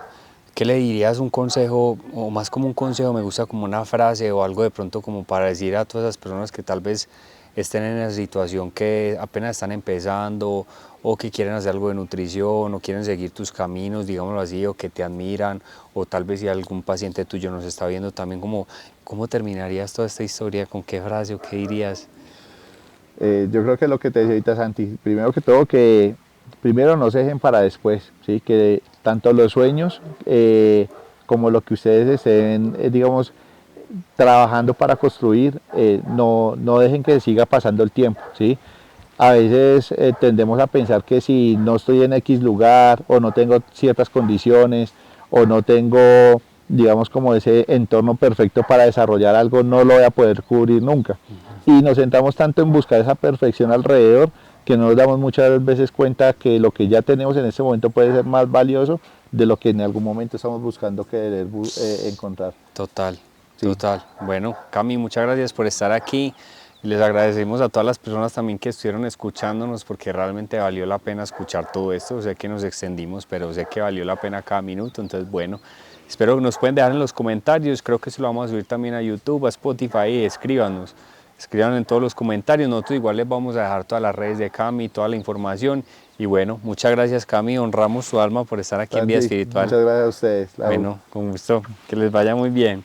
¿qué le dirías un consejo, o más como un consejo, me gusta como una frase o algo de pronto como para decir a todas esas personas que tal vez estén en esa situación, que apenas están empezando o que quieren hacer algo de nutrición o quieren seguir tus caminos, digámoslo así, o que te admiran, o tal vez si algún paciente tuyo nos está viendo también, ¿cómo terminarías toda esta historia? ¿Con qué frase o qué dirías? Yo creo que lo que te decía ahorita, Santi, primero que todo, que primero no se dejen para después, ¿sí? Que tanto los sueños como lo que ustedes estén, digamos, trabajando para construir, no dejen que siga pasando el tiempo, ¿sí? A veces tendemos a pensar que si no estoy en X lugar o no tengo ciertas condiciones o no tengo, digamos, como ese entorno perfecto para desarrollar algo, no lo voy a poder cubrir nunca. Y nos centramos tanto en buscar esa perfección alrededor que no nos damos muchas veces cuenta que lo que ya tenemos en este momento puede ser más valioso de lo que en algún momento estamos buscando querer encontrar. Total, total. Bueno, Cami, muchas gracias por estar aquí. Les agradecemos a todas las personas también que estuvieron escuchándonos, porque realmente valió la pena escuchar todo esto. Sé que nos extendimos, pero sé que valió la pena cada minuto. Entonces, bueno, espero que nos pueden dejar en los comentarios. Creo que se lo vamos a subir también a YouTube, a Spotify, y escríbanos. Escriban en todos los comentarios. Nosotros igual les vamos a dejar todas las redes de Cami, toda la información. Y bueno, muchas gracias, Cami. Honramos su alma por estar aquí en Vida Espiritual. Muchas gracias a ustedes. Bueno, con gusto. Que les vaya muy bien.